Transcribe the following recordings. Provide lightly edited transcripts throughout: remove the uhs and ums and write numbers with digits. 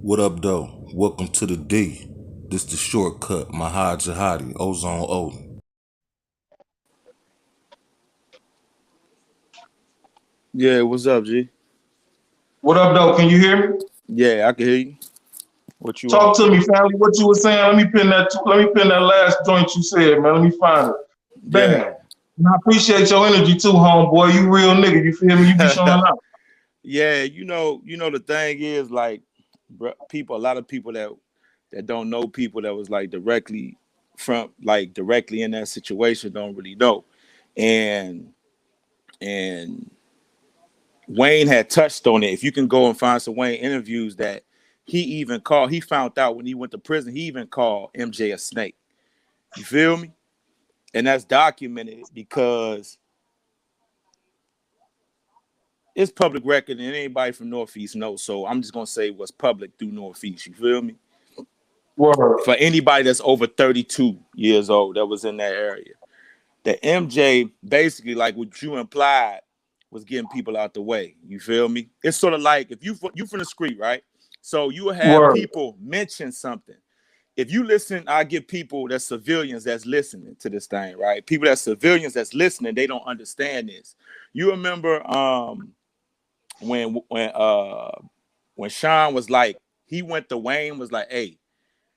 What up, though? Welcome to the D. This the shortcut, MAHDI, JIHAD, Ozone ODIN. Yeah, what's up, G? What up, though? Can you hear me? Yeah, I can hear you. What you Talk on? to me, family. What you were saying? Let me pin that. Let me pin that last joint you said, man. Let me find it. Yeah. Bam. And I appreciate your energy too, homeboy. You real nigga. You feel me? You be showing up. Yeah, the thing is like a lot of people that don't know people that was like directly in that situation don't really know. And and Wayne had touched on it. If you can go and find some Wayne interviews that he found out when he went to prison, he even called MJ a snake. You feel me? And that's documented because it's public record and anybody from Northeast knows. So I'm just gonna say what's public through Northeast. You feel me? Word. For anybody that's over 32 years old that was in that area. The MJ basically, like what you implied, was getting people out the way. You feel me? It's sort of like if you from the street, right? So you have Word. people mention something. If you listen, I get people that's civilians that's listening to this thing, right? People that's civilians that's listening, they don't understand this. You remember when Sean was like, he went to Wayne, was like, hey,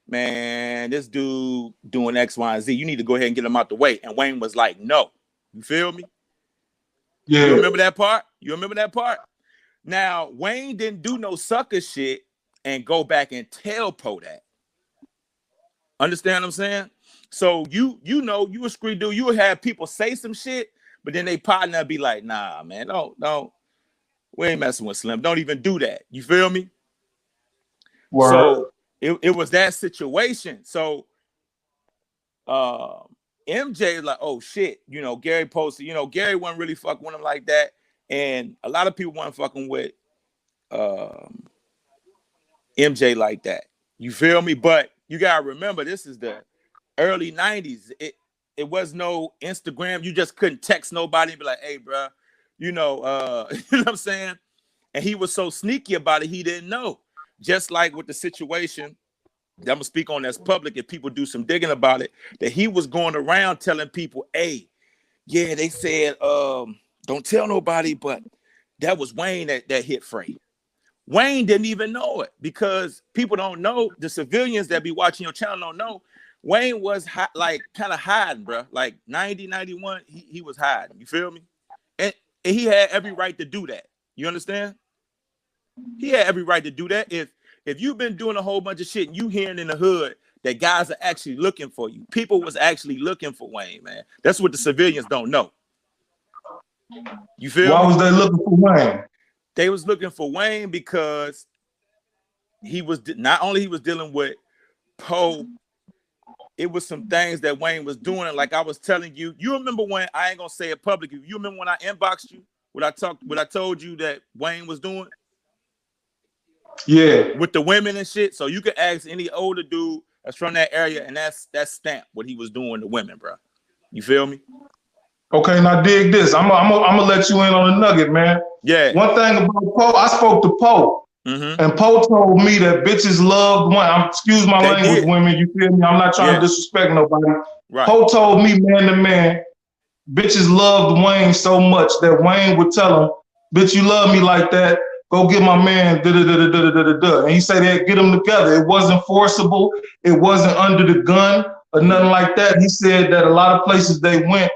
man, this dude doing X, Y, and Z. You need to go ahead and get him out the way. And Wayne was like, no. You feel me? Yeah. You remember that part? You remember that part? Now, Wayne didn't do no sucker shit and go back and tell Poe that. Understand what I'm saying? So you a street dude, you would have people say some shit, but then they partner be like, nah, man, don't. We ain't messing with Slim. Don't even do that. You feel me? Word. So it was that situation. So MJ is like, oh shit, Gary posted, Gary wasn't really fucking with him like that. And a lot of people weren't fucking with MJ like that. You feel me? But you gotta remember, this is the early 90s. It was no Instagram. You just couldn't text nobody and be like, hey, bro, you know what I'm saying? And he was so sneaky about it, he didn't know. Just like with the situation that I'm gonna speak on that's public, if people do some digging about it, that he was going around telling people, hey, yeah, they said, don't tell nobody, but that was Wayne that hit Fray. Wayne didn't even know it because people don't know, the civilians that be watching your channel don't know, Wayne was kind of hiding, bro. Like 90, 91, he was hiding. You feel me? And he had every right to do that. You understand? He had every right to do that. If you've been doing a whole bunch of shit and you hearing in the hood that guys are actually looking for you, people was actually looking for Wayne, man. That's what the civilians don't know. You feel Why me? was they looking for Wayne? They was looking for Wayne because he was not only he was dealing with Poe, it was some things that Wayne was doing. Like I was telling you, you remember when, I ain't gonna say it publicly, you remember when I inboxed you, what I told you that Wayne was doing? Yeah. With the women and shit. So you could ask any older dude that's from that area, and that's stamped what he was doing to women, bro. You feel me? Okay, now dig this. I'm gonna let you in on a nugget, man. Yeah. One thing about Poe, I spoke to Poe. Mm-hmm. And Poe told me that bitches loved women. Excuse my language, women. You feel me? I'm not trying to disrespect nobody. Right. Poe told me, man to man, bitches loved Wayne so much that Wayne would tell him, "Bitch, you love me like that. Go get my man." Da da da da da da da da. And he said they'd get them together. It wasn't forcible. It wasn't under the gun or nothing like that. He said that a lot of places they went,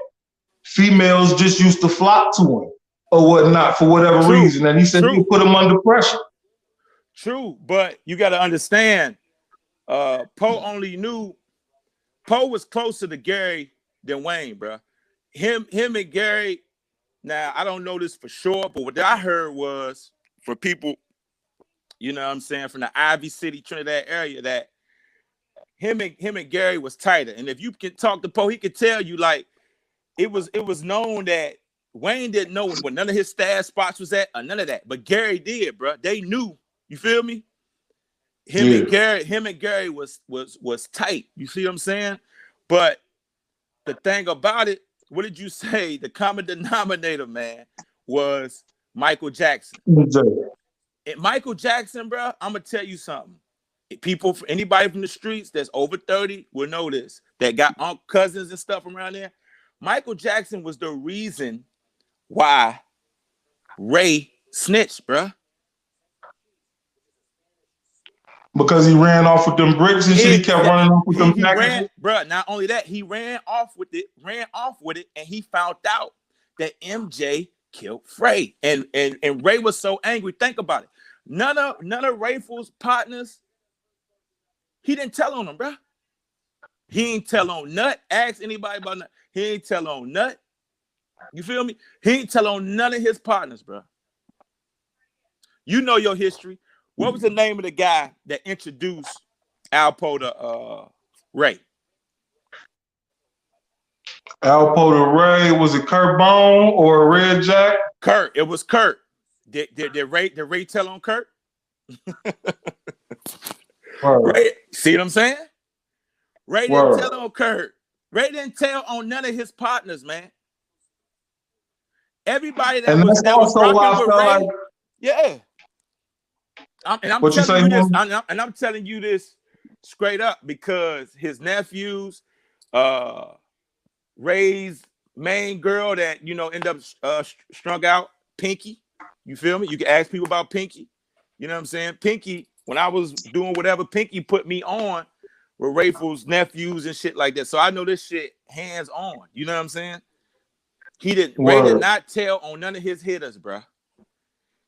females just used to flock to him or whatnot for whatever reason. And he said he put them under pressure. True, but you got to understand, Poe was closer to Gary than Wayne, bro. Him and Gary. Now I don't know this for sure, but what I heard was for people, you know what I'm saying, from the Ivy City, Trinidad area, that him and Gary was tighter. And if you can talk to Poe, he could tell you, like, it was known that Wayne didn't know what none of his stash spots was at or none of that, but Gary did, bro. They knew. You feel me? Him and Gary was tight. You see what I'm saying? But the thing about it, what did you say? The common denominator, man, was Michael Jackson. And Michael Jackson, bro, I'm gonna tell you something. People, anybody from the streets that's over 30 will know this. That got cousins and stuff around there. Michael Jackson was the reason why Ray snitched, bro. Because he ran off with them bricks and shit. He kept running off with them packages. Ran, bro. Not only that, he ran off with it, and he found out that MJ killed Fray. And Ray was so angry. Think about it. None of Rayful's partners, he didn't tell on them, bro. He ain't tell on Nut. Ask anybody about Nut. He ain't tell on Nut. You feel me? He ain't tell on none of his partners, bro. You know your history. What was the name of the guy that introduced Alpo to Ray? Alpo to Ray, was it Kurt Bone or Red Jack? Kurt. It was Kurt. Did Ray tell on Kurt? Ray, see what I'm saying? Ray didn't tell on Kurt. Ray didn't tell on none of his partners, man. Everybody that was rocking with Ray, yeah. I'm telling you this straight up because his nephews, Ray's main girl that end up strung out, Pinky. You feel me? You can ask people about Pinky. You know what I'm saying? Pinky, when I was doing whatever, Pinky put me on with Rayful's nephews and shit like that. So I know this shit hands on. You know what I'm saying? Ray did not tell on none of his hitters, bro.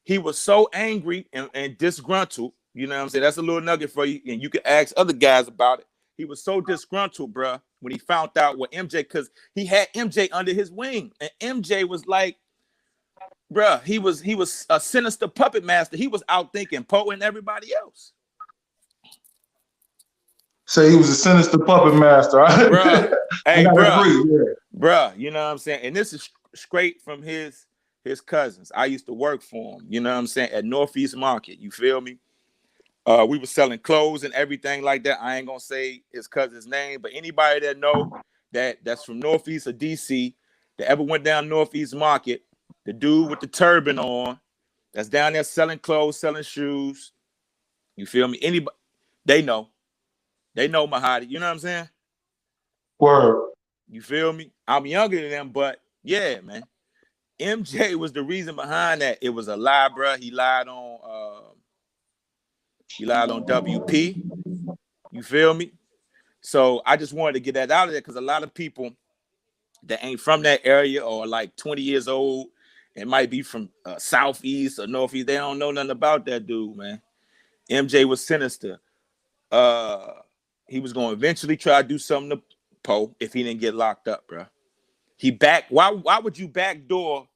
He was so angry and disgruntled. You know what I'm saying? That's a little nugget for you. And you can ask other guys about it. He was so disgruntled, bro, when he found out what MJ, because he had MJ under his wing. And MJ was like, bro, he was a sinister puppet master. He was outthinking Poe and everybody else. Say he was a sinister puppet master. Bro, hey, bro. Bro, you know what I'm saying? And this is straight from his cousins. I used to work for him, you know what I'm saying, at Northeast Market. You feel me? We were selling clothes and everything like that. I ain't gonna say his cousin's name, but anybody that know that's from Northeast or DC that ever went down Northeast Market, the dude with the turban on, that's down there selling clothes, selling shoes. You feel me? Anybody, they know MAHDI. You know what I'm saying? Word. You feel me? I'm younger than them, but yeah, man. MJ was the reason behind that. It was a lie, bro. He lied on WP. You feel me? So I just wanted to get that out of there because a lot of people that ain't from that area or like 20 years old, it might be from Southeast or Northeast, they don't know nothing about that dude, man. MJ was sinister. He was going to eventually try to do something to Poe if he didn't get locked up, bro. Why would you backdoor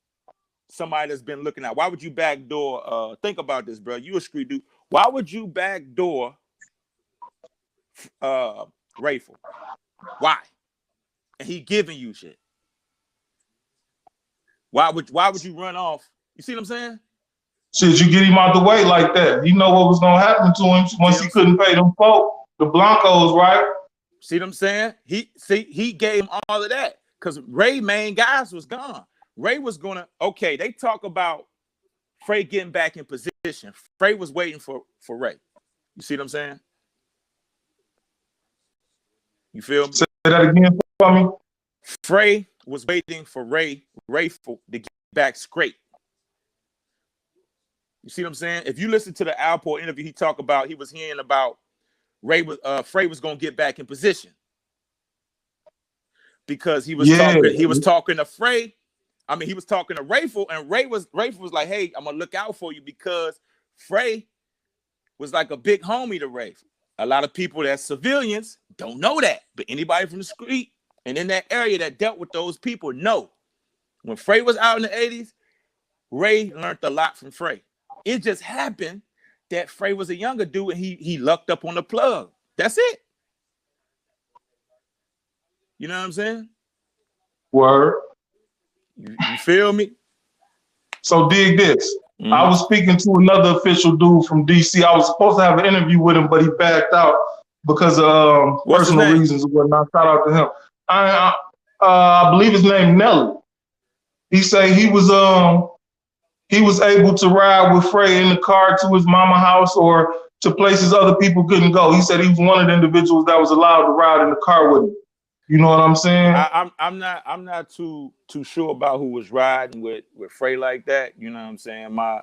somebody that's been looking out? Why would you backdoor? Think about this, bro. You a street dude. Why would you backdoor Rayful? Why? And he giving you shit. Why would you run off? You see what I'm saying? Shit, you get him out the way like that. You know what was gonna happen to him once he couldn't pay them folk, the Blancos, right? See what I'm saying? He gave him all of that because Ray main guys was gone. Ray was gonna they talk about Fray getting back in position. Fray was waiting for Ray. You see what I'm saying? You feel me? Say that again for me. Fray was waiting for Rayful to get back straight. You see what I'm saying? If you listen to the Alpo interview, he was hearing about Fray was gonna get back in position because he was talking to Fray. I mean, he was talking to Rayful, and Rayful was like, "Hey, I'm gonna look out for you," because Fray was like a big homie to Rayful. A lot of people that's civilians don't know that, but anybody from the street and in that area that dealt with those people know. When Fray was out in the 80s, Ray learned a lot from Fray. It just happened that Fray was a younger dude and he lucked up on the plug. That's it. You know what I'm saying? Word. You feel me? So dig this. I was speaking to another official dude from DC. I was supposed to have an interview with him, but he backed out because of personal reasons and whatnot. Shout out to him. I believe his name Nelly. He say he was he was able to ride with Fray in the car to his mama house or to places other people couldn't go. He said he was one of the individuals that was allowed to ride in the car with him. You know what I'm saying? I'm not too sure about who was riding with Fray like that. You know what I'm saying? My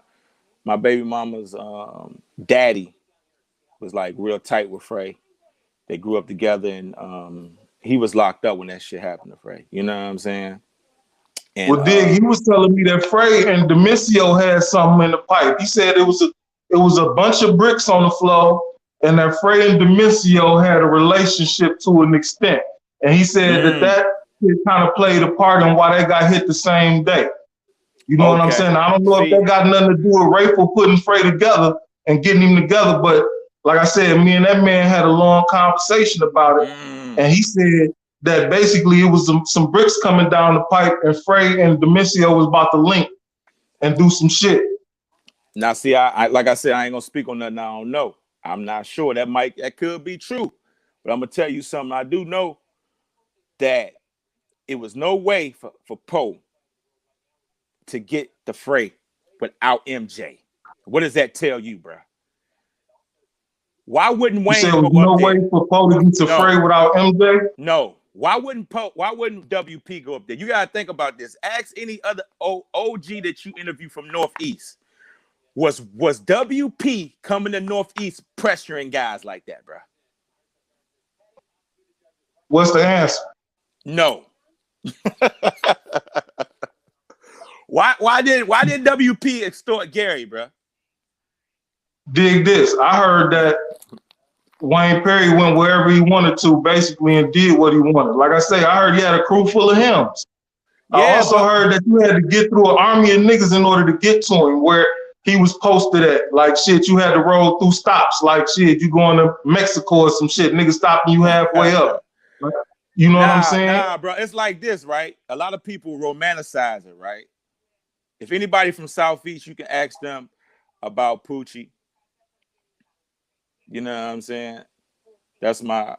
baby mama's daddy was like real tight with Fray. They grew up together, and he was locked up when that shit happened to Fray. You know what I'm saying? And Well, Dig, he was telling me that Fray and Demisio had something in the pipe. He said it was a bunch of bricks on the floor, and that Fray and Demisio had a relationship to an extent. And he said that kind of played a part in why they got hit the same day. You know what I'm saying? I don't know if that got nothing to do with Rayful putting Fray together and getting him together, but like I said, me and that man had a long conversation about it, and he said that basically it was some bricks coming down the pipe, and Fray and Demisio was about to link and do some shit. Now, see, I like I said, I ain't gonna speak on nothing I don't know. I'm not sure. That could be true, but I'm gonna tell you something. I do know that it was no way for Poe to get the Fray without MJ. What does that tell you, bro? Why wouldn't Wayne go no up way there? for Poe to get to Fray without MJ? No. Why wouldn't WP go up there? You gotta think about this. Ask any other OG that you interview from Northeast. Was WP coming to Northeast pressuring guys like that, bro? What's the answer? No. Why did WP extort Gary, bro? Dig this. I heard that Wayne Perry went wherever he wanted to, basically, and did what he wanted. Like I say, I heard he had a crew full of hymns. Yeah, I also heard that you had to get through an army of niggas in order to get to him, where he was posted at. Like, shit, you had to roll through stops. Like, shit, you going to Mexico or some shit. Niggas stopping you halfway up. You know what I'm saying? Nah, bro. It's like this, right? A lot of people romanticize it, right? If anybody from Southeast, you can ask them about Poochie. You know what I'm saying? That's my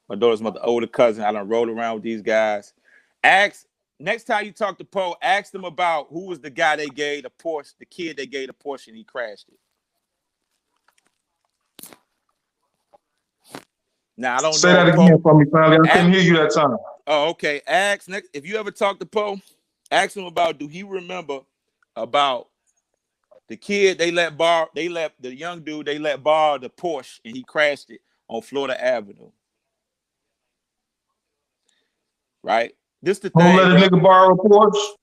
daughter's mother, older cousin. I done rolled around with these guys. Next time you talk to Poe, ask them about who was the guy they gave the Porsche, the kid they gave the Porsche, and he crashed it. Now I don't say know. Say that again for me, Pally. I couldn't hear you that time. Oh, okay. If you ever talk to Poe, ask him about do he remember about the kid the young dude they let borrow the Porsche and he crashed it on Florida Avenue. Right? This the thing. Don't let a nigga borrow a Porsche.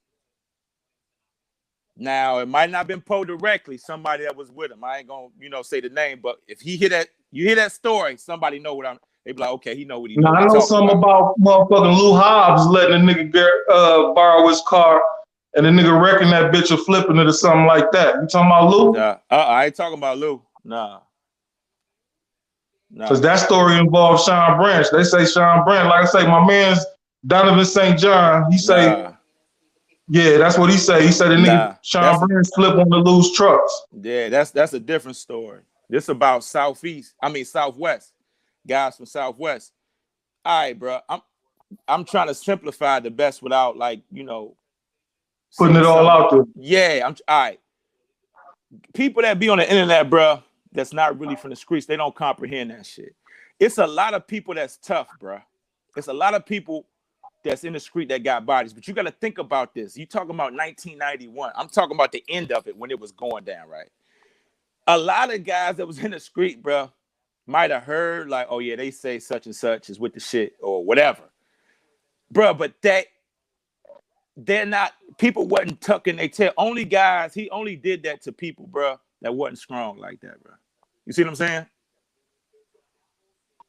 Now it might not have been Poe directly, somebody that was with him. I ain't gonna, say the name, but if you hear that story, somebody know what they be like, okay, he know what he knows. I know something about motherfucking Lou Hobbs letting a nigga borrow his car and the nigga wrecking that bitch or flipping it or something like that. You talking about Lou? I ain't talking about Lou. Nah. Because that story involves Sean Branch. They say Sean Branch, like I say, my man's Donovan St. John, he say, yeah, that's what he say. He said the nigga Sean Branch flip on the Lou's trucks. Yeah, that's a different story. This about Southwest. Guys from Southwest. All right, bro. I'm trying to simplify the best without putting it all out there. Yeah, all right. People that be on the internet, bro, that's not really from the streets, they don't comprehend that shit. It's a lot of people that's tough, bro. It's a lot of people that's in the street that got bodies, but you got to think about this. You talking about 1991. I'm talking about the end of it when it was going down, right? A lot of guys that was in the street, bro, might have heard like, oh yeah, they say such and such is with the shit or whatever, bro. But they're not. People wasn't tucking their tail. He only did that to people, bro, that wasn't strong like that, bro. You see what I'm saying?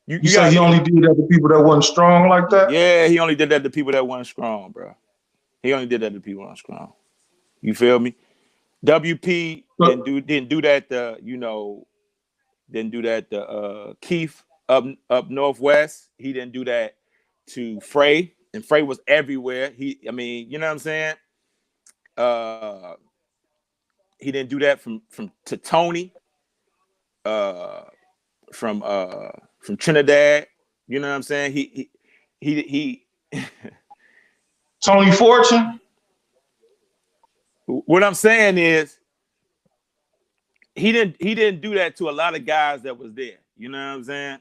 You say he only did that to people that wasn't strong like that? Yeah, he only did that to people that wasn't strong, bro. He only did that to people that weren't strong. You feel me? WP didn't do that to Keith up northwest. He didn't do that to Fray, and Fray was everywhere. You know what I'm saying? He didn't do that to Tony. From Trinidad, you know what I'm saying? He Tony Fortune. What I'm saying is he didn't do that to a lot of guys that was there. You know what I'm saying?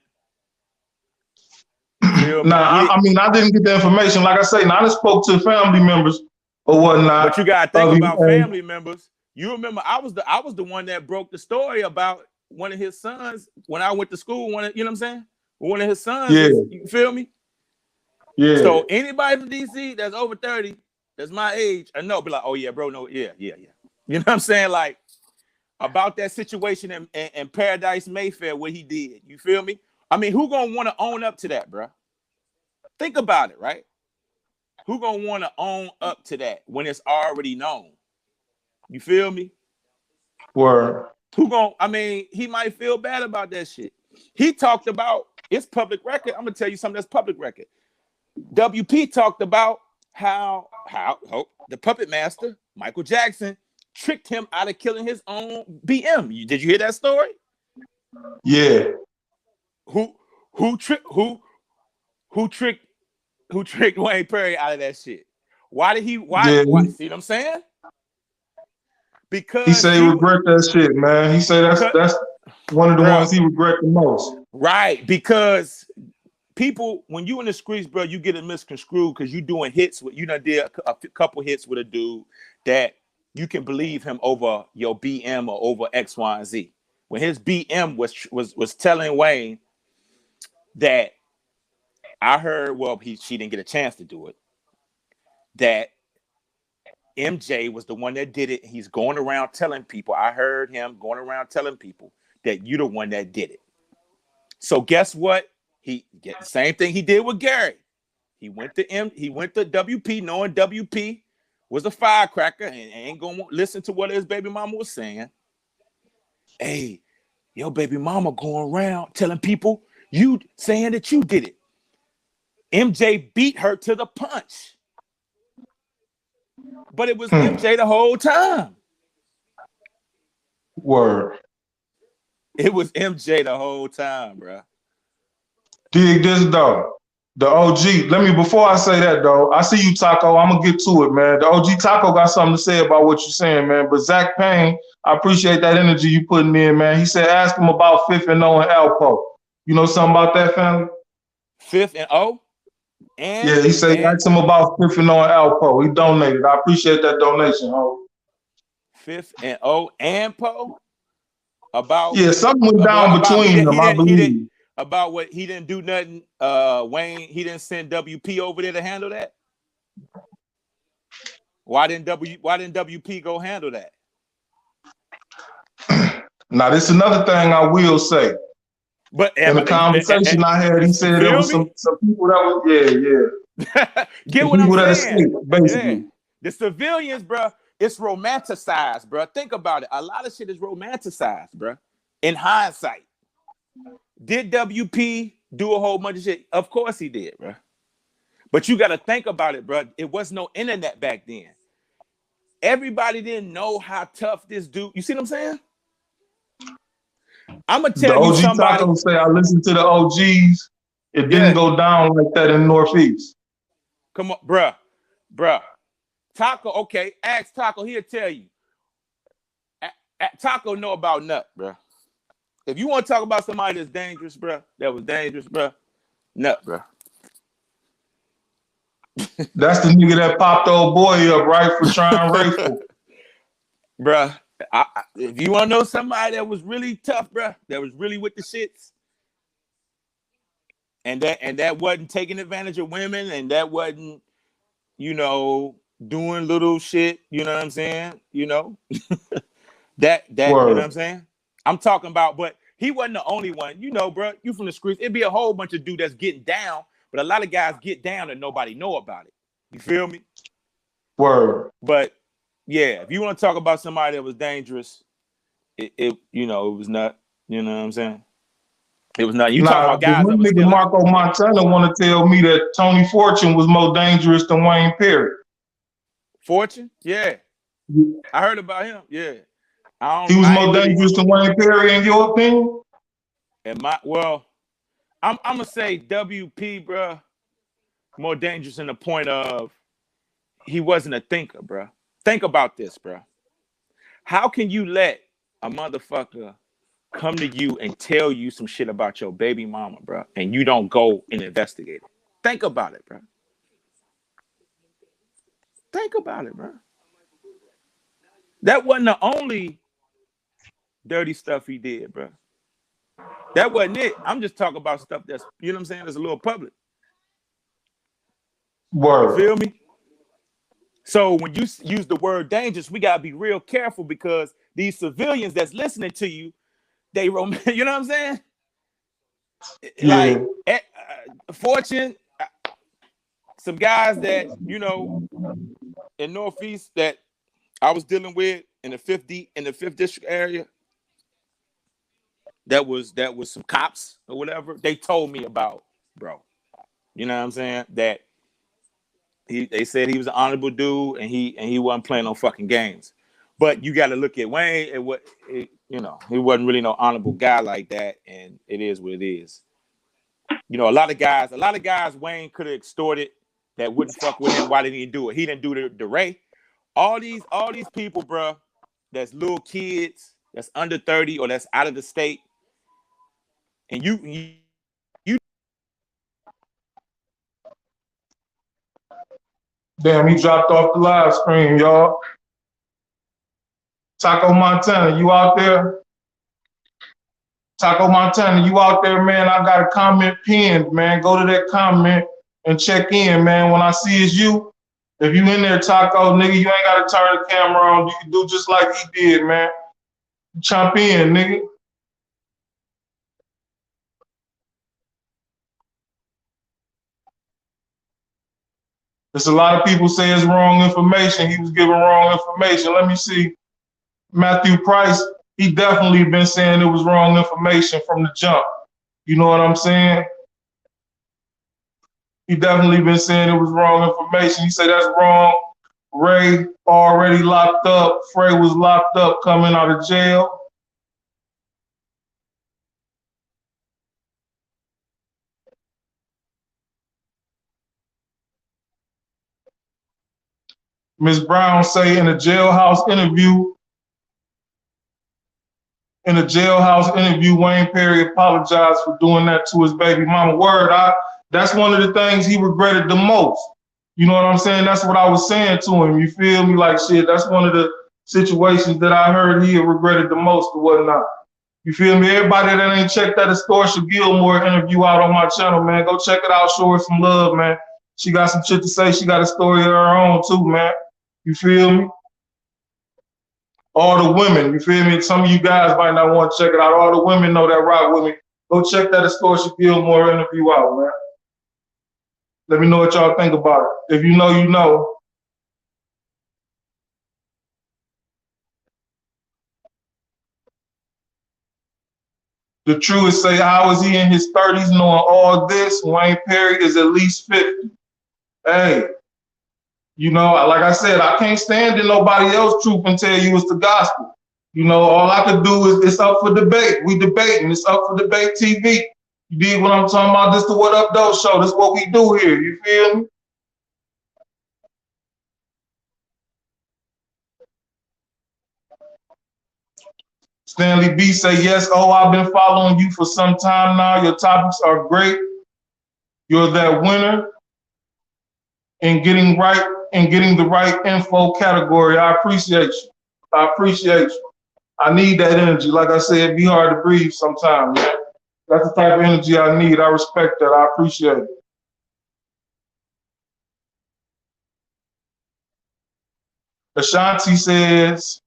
You feel me? Now, I mean, I didn't get the information. Like I say, now I just spoke to family members or whatnot. But you gotta think about family members. You remember I was the one that broke the story about one of his sons when I went to school. You know what I'm saying? One of his sons. Yeah. You feel me? Yeah. So anybody from DC that's over 30, that's my age, I know, be like, oh yeah, bro, no, yeah. You know what I'm saying? Like about that situation in Paradise Mayfair, what he did. You feel me? I mean, who gonna want to own up to that, bro? Think about it, right? Who gonna want to own up to that when it's already known? You feel me? Word. I mean, he might feel bad about that shit. He talked about, it's public record. I'm gonna tell you something that's public record. WP talked about how the puppet master, Michael Jackson, tricked him out of killing his own BM. Did you hear that story? Yeah. Who tricked Wayne Perry out of that shit? Why see what I'm saying? Because he said he regret that shit, man. He said that's one of the ones he regret the most. Right, because people, when you in the streets, bro, you get it misconstrued because you doing hits with, you done did a couple hits with a dude that you can believe him over your BM or over X, Y, and Z. When his BM was telling Wayne that I heard, well, she didn't get a chance to do it, that MJ was the one that did it. He's going around telling people. I heard him going around telling people that you're the one that did it. So guess what? He get the same thing he did with Gary. He went to WP, knowing WP was a firecracker and ain't gonna listen to what his baby mama was saying. Hey, your baby mama going around telling people you saying that you did it. MJ beat her to the punch. But it was MJ the whole time. Word. It was MJ the whole time, bro. Dig this though. The OG. Before I say that though, I see you, Taco. I'm gonna get to it, man. The OG Taco got something to say about what you're saying, man. But Zach Payne, I appreciate that energy you putting in, man. He said ask him about Fifth and O and Alpo. You know something about that, family? Fifth and O? Yeah, he said ask him about Fifth and O and Alpo. He donated. I appreciate that donation, ho. Fifth and O and Po? About something went down between them, I believe. About what he didn't do nothing. Wayne, he didn't send WP over there to handle that. Why didn't WP go handle that? Now, this is another thing I will say. But in the conversation I had, he said there was some people that was Get what I'm saying? Escaped, basically. Yeah. The civilians, bro, it's romanticized, bro. Think about it. A lot of shit is romanticized, bro. In hindsight. Did WP do a whole bunch of shit? Of course he did, bro. But you got to think about it, bro. It was no internet back then. Everybody didn't know how tough this dude. You see what I'm saying? I'm gonna tell you somebody. Taco say I listened to the OGs. It didn't go down like that in Northeast. Come on, bruh. Taco, okay. Ask Taco. He'll tell you. Taco know about Nut, bruh. If you want to talk about somebody that's dangerous, bruh, Nut, bruh. That's the nigga that popped old boy up, right, for trying rifle. Bruh, if you want to know somebody that was really tough, bruh, that was really with the shits, and that wasn't taking advantage of women, and that wasn't, doing little shit, you know what I'm saying? That you know what I'm saying? I'm talking about, but he wasn't the only one. Bro, you from the streets, it'd be a whole bunch of dudes that's getting down, but a lot of guys get down and nobody know about it. You feel me? Word. But yeah, if you want to talk about somebody that was dangerous, it was not, you know what I'm saying? It was not. You talking about guys that was nigga Marco Montana want to tell me that Tony Fortune was more dangerous than Wayne Perry. Fortune? Yeah. I heard about him. Yeah. He was more dangerous than Wayne Perry, in your opinion? I'm gonna say WP, bro, more dangerous in the point of he wasn't a thinker, bro. Think about this, bro. How can you let a motherfucker come to you and tell you some shit about your baby mama, bro, and you don't go and investigate it? Think about it, bro. Think about it, bro. That wasn't the only dirty stuff he did, bro. That wasn't it. I'm just talking about stuff that's, you know what I'm saying, that's a little public. Word. You feel me? So when you use the word dangerous, we gotta be real careful because these civilians that's listening to you, they you know what I'm saying? Yeah. Like Fortune, some guys that, you know, in Northeast that I was dealing with in the 5th district area, that was some cops or whatever. They told me about, bro. You know what I'm saying? That they said he was an honorable dude and he wasn't playing no fucking games. But you got to look at Wayne and you know, he wasn't really no honorable guy like that, and it is what it is. You know, a lot of guys Wayne could have extorted that wouldn't fuck with him. Why didn't he do it? He didn't do the Ray. All these people, bro, that's little kids, that's under 30 or that's out of the state, and you Damn, he dropped off the live screen, y'all. Taco Montana, you out there? Taco Montana, you out there, man? I got a comment pinned, man. Go to that comment and check in, man. When I see it's you, if you in there, Taco, nigga, you ain't got to turn the camera on. You can do just like he did, man. Chomp in, nigga. There's a lot of people say it's wrong information. He was giving wrong information. Let me see. Matthew Price, he definitely been saying it was wrong information from the jump. You know what I'm saying? He definitely been saying it was wrong information. He said that's wrong. Ray already locked up. Fray was locked up coming out of jail. Ms. Brown say in a jailhouse interview, Wayne Perry apologized for doing that to his baby mama. Word, that's one of the things he regretted the most. You know what I'm saying? That's what I was saying to him. You feel me? Like, shit, that's one of the situations that I heard he regretted the most or whatnot. You feel me? Everybody that ain't checked that Astoria Gilmore interview out on my channel, man, go check it out. Show her some love, man. She got some shit to say. She got a story of her own, too, man. You feel me? All the women, you feel me? Some of you guys might not want to check it out. All the women know that rock with me. Go check that Astoria Gilmore interview out, man. Let me know what y'all think about it. If you know, you know. The truest say, how is he in his 30s knowing all this? Wayne Perry is at least 50. Hey, you know, like I said, I can't stand in nobody else's truth and tell you it's the gospel. You know, all I could do is it's up for debate. We debating. It's up for debate TV. You dig what I'm talking about? This the What Up Though show. This is what we do here. You feel me? Stanley B say, yes, oh, I've been following you for some time now. Your topics are great. You're that winner in getting the right info category. I appreciate you. I appreciate you. I need that energy. Like I said, it'd be hard to breathe sometimes, man. That's the type of energy I need. I respect that. I appreciate it. Ashanti says,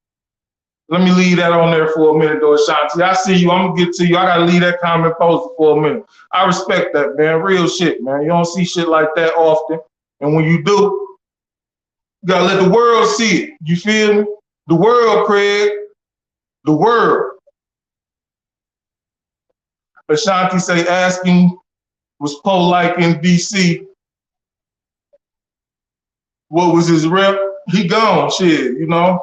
let me leave that on there for a minute, though, Ashanti. I see you. I'm going to get to you. I got to leave that comment posted for a minute. I respect that, man. Real shit, man. You don't see shit like that often. And when you do, you got to let the world see it. You feel me? The world, Craig. The world. Ashanti say, asking was Poe-like in D.C. What was his rep? He gone, shit, you know?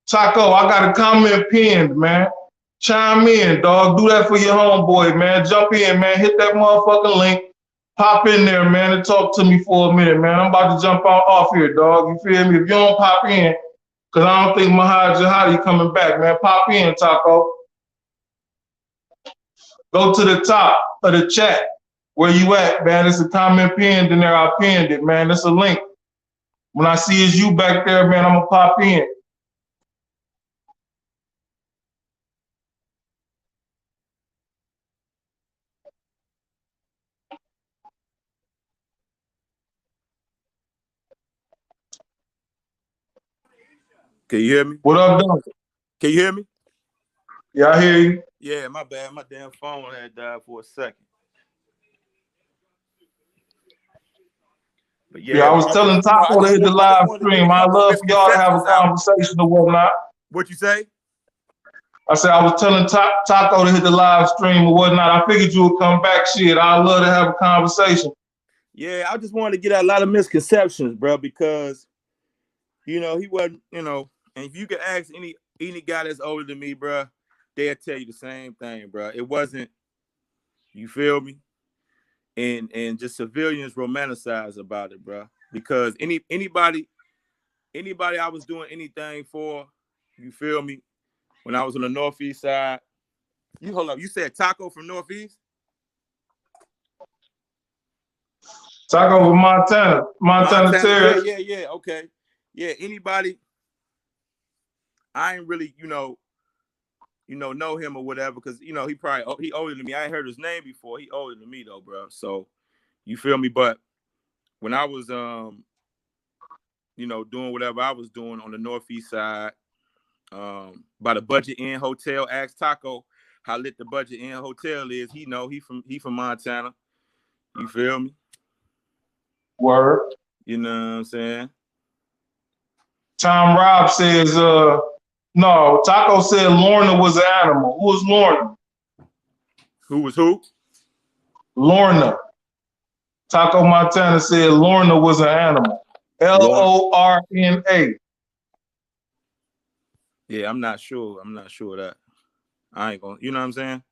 Taco, I got a comment pinned, man. Chime in, dog. Do that for your homeboy, man. Jump in, man. Hit that motherfucking link. Pop in there, man, and talk to me for a minute, man. I'm about to jump off here, dog. You feel me? If you don't pop in, Cause I don't think JIHAD coming back, man. Pop in, Taco. Go to the top of the chat. Where you at, man? It's a comment pinned in there. I pinned it, man. It's a link. When I see it's you back there, man, I'm gonna pop in. Can you hear me? What up, though? Can you hear me? Yeah, I hear you. Yeah, my bad. My damn phone had died for a second. But Yeah, yeah, I man, was telling Taco to hit the I just live wanted to get stream. a I couple of love for y'all to have a misconceptions out. conversation or whatnot. What you say? I said I was telling Taco to hit the live stream or whatnot. I figured you would come back. Shit, I'd love to have a conversation. Yeah, I just wanted to get out a lot of misconceptions, bro, because he wasn't, and if you could ask any guy that's older than me, bro, they'll tell you the same thing, bro. It wasn't, you feel me? And just civilians romanticize about it, bro. Because anybody I was doing anything for, you feel me? When I was on the Northeast side, you hold up, you said Taco from Northeast? Taco from Montana Terrace. Yeah, okay. Yeah, anybody, I ain't really, know him or whatever, because he older than me. I ain't heard his name before. He older than me though, bro. So you feel me? But when I was doing whatever I was doing on the Northeast side, by the Budget Inn Hotel, ask Taco how lit the Budget Inn Hotel is. He from Montana. You feel me? Word. You know what I'm saying? Tom Robb says, no, Taco said Lorna was an animal. Who was Lorna? Who was who? Lorna. Taco Montana said Lorna was an animal. Lorna. Yeah, I'm not sure. I'm not sure that. I ain't gonna, you know what I'm saying?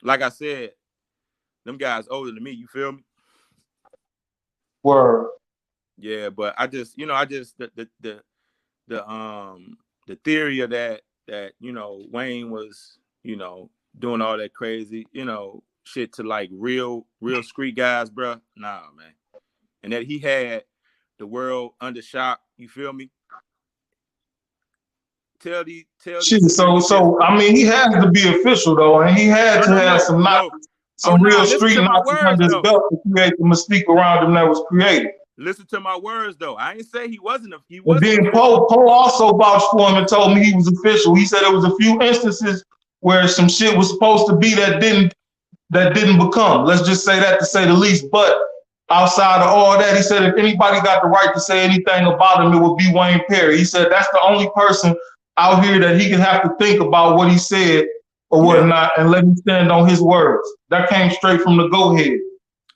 Like I said, them guys older than me, you feel me? Word. Yeah, but I just the theory of that Wayne was, doing all that crazy, shit to like real street guys, bro. Nah, man. And that he had the world under shock, you feel me? Tell these So I mean, he has to be official though, and he had to have some real listen street to my knowledge words under his though. belt to create the mystique around him that was created. Listen to my words though. I ain't say he wasn't. And then Poe also vouched for him and told me he was official. He said there was a few instances where some shit was supposed to be that didn't become. Let's just say that to say the least. But outside of all that, he said if anybody got the right to say anything about him, it would be Wayne Perry. He said that's the only person out here that he can have to think about what he said or whatnot and let him stand on his words. That came straight from the go-head.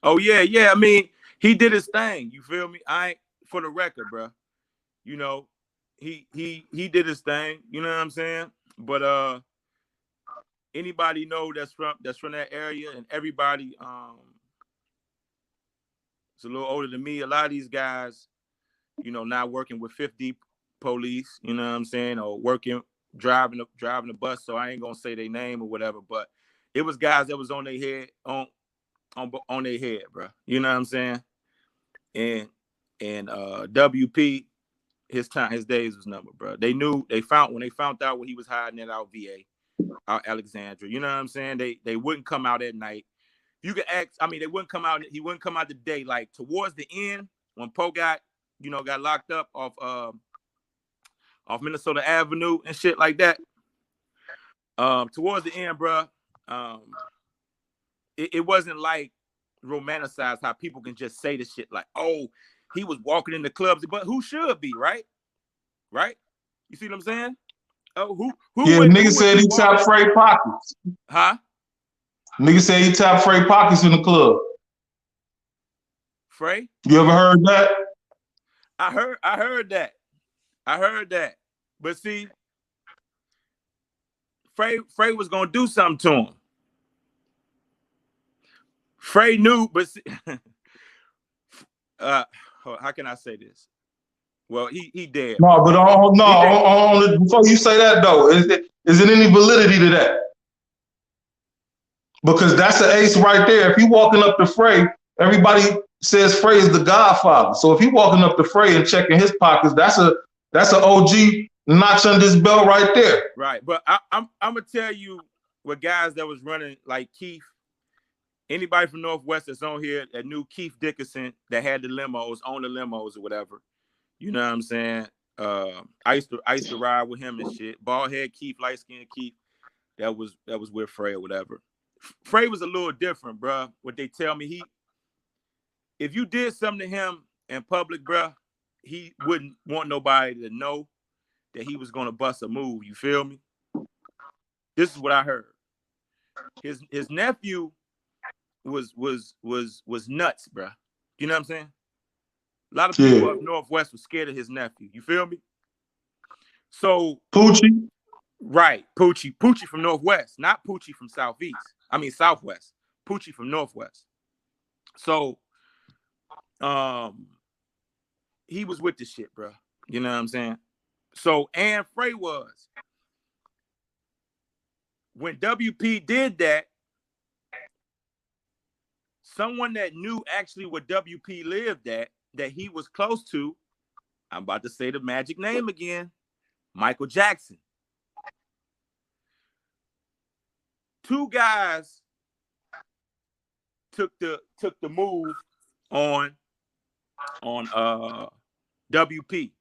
Oh, yeah. I mean, he did his thing. You feel me? I ain't, for the record, bro. He did his thing. You know what I'm saying? But anybody know that's from that area, and everybody is a little older than me. A lot of these guys, not working with 50 police, you know what I'm saying, or driving the bus. So I ain't gonna say their name or whatever, but it was guys that was on their head, on their head, bro. You know what I'm saying? And WP, his days was numbered, bro. When they found out what he was hiding at our VA, our Alexandria. You know what I'm saying? They wouldn't come out at night. You could ask. I mean, they wouldn't come out. He wouldn't come out the day. Like towards the end, when Poe got locked up off Minnesota Avenue and shit like that. Towards the end, bro, it wasn't like romanticized how people can just say this shit like, oh, he was walking in the clubs, but who should be, right? Right? You see what I'm saying? Oh, who? Yeah, nigga said he tapped Fray pockets. Huh? Nigga said he tapped Fray pockets in the club. Fray? You ever heard that? I heard that. But see, Fray was gonna do something to him. Fray knew, but see, how can I say this? Well, he dead. No, but He dead. before you say that though, is it any validity to that? Because that's the ace right there. If he walking up to Fray, everybody says Fray is the Godfather. So if he walking up to Fray and checking his pockets, that's an OG notch on this belt right there. Right, but I'm gonna tell you what guys that was running like Keith. Anybody from Northwest that's on here that knew Keith Dickerson that had the limos, owned the limos or whatever. You know what I'm saying? I used to ride with him and shit. Bald head Keith, light skinned Keith. That was with Fray or whatever. Fray was a little different, bro. What they tell me, if you did something to him in public, bro, he wouldn't want nobody to know that he was gonna bust a move. You feel me? This is what I heard. His nephew was nuts, bro. You know what I'm saying? A lot of people up Northwest were scared of his nephew. You feel me? So Poochie. Right, Poochie from Northwest, not Poochie from Southeast. I mean Southwest. Poochie from Northwest. So, he was with the shit, bro. You know what I'm saying? So, and Fray was. When WP did that, someone that knew actually where WP lived at, that he was close to, I'm about to say the magic name again, Michael Jackson. Two guys took the move on WP.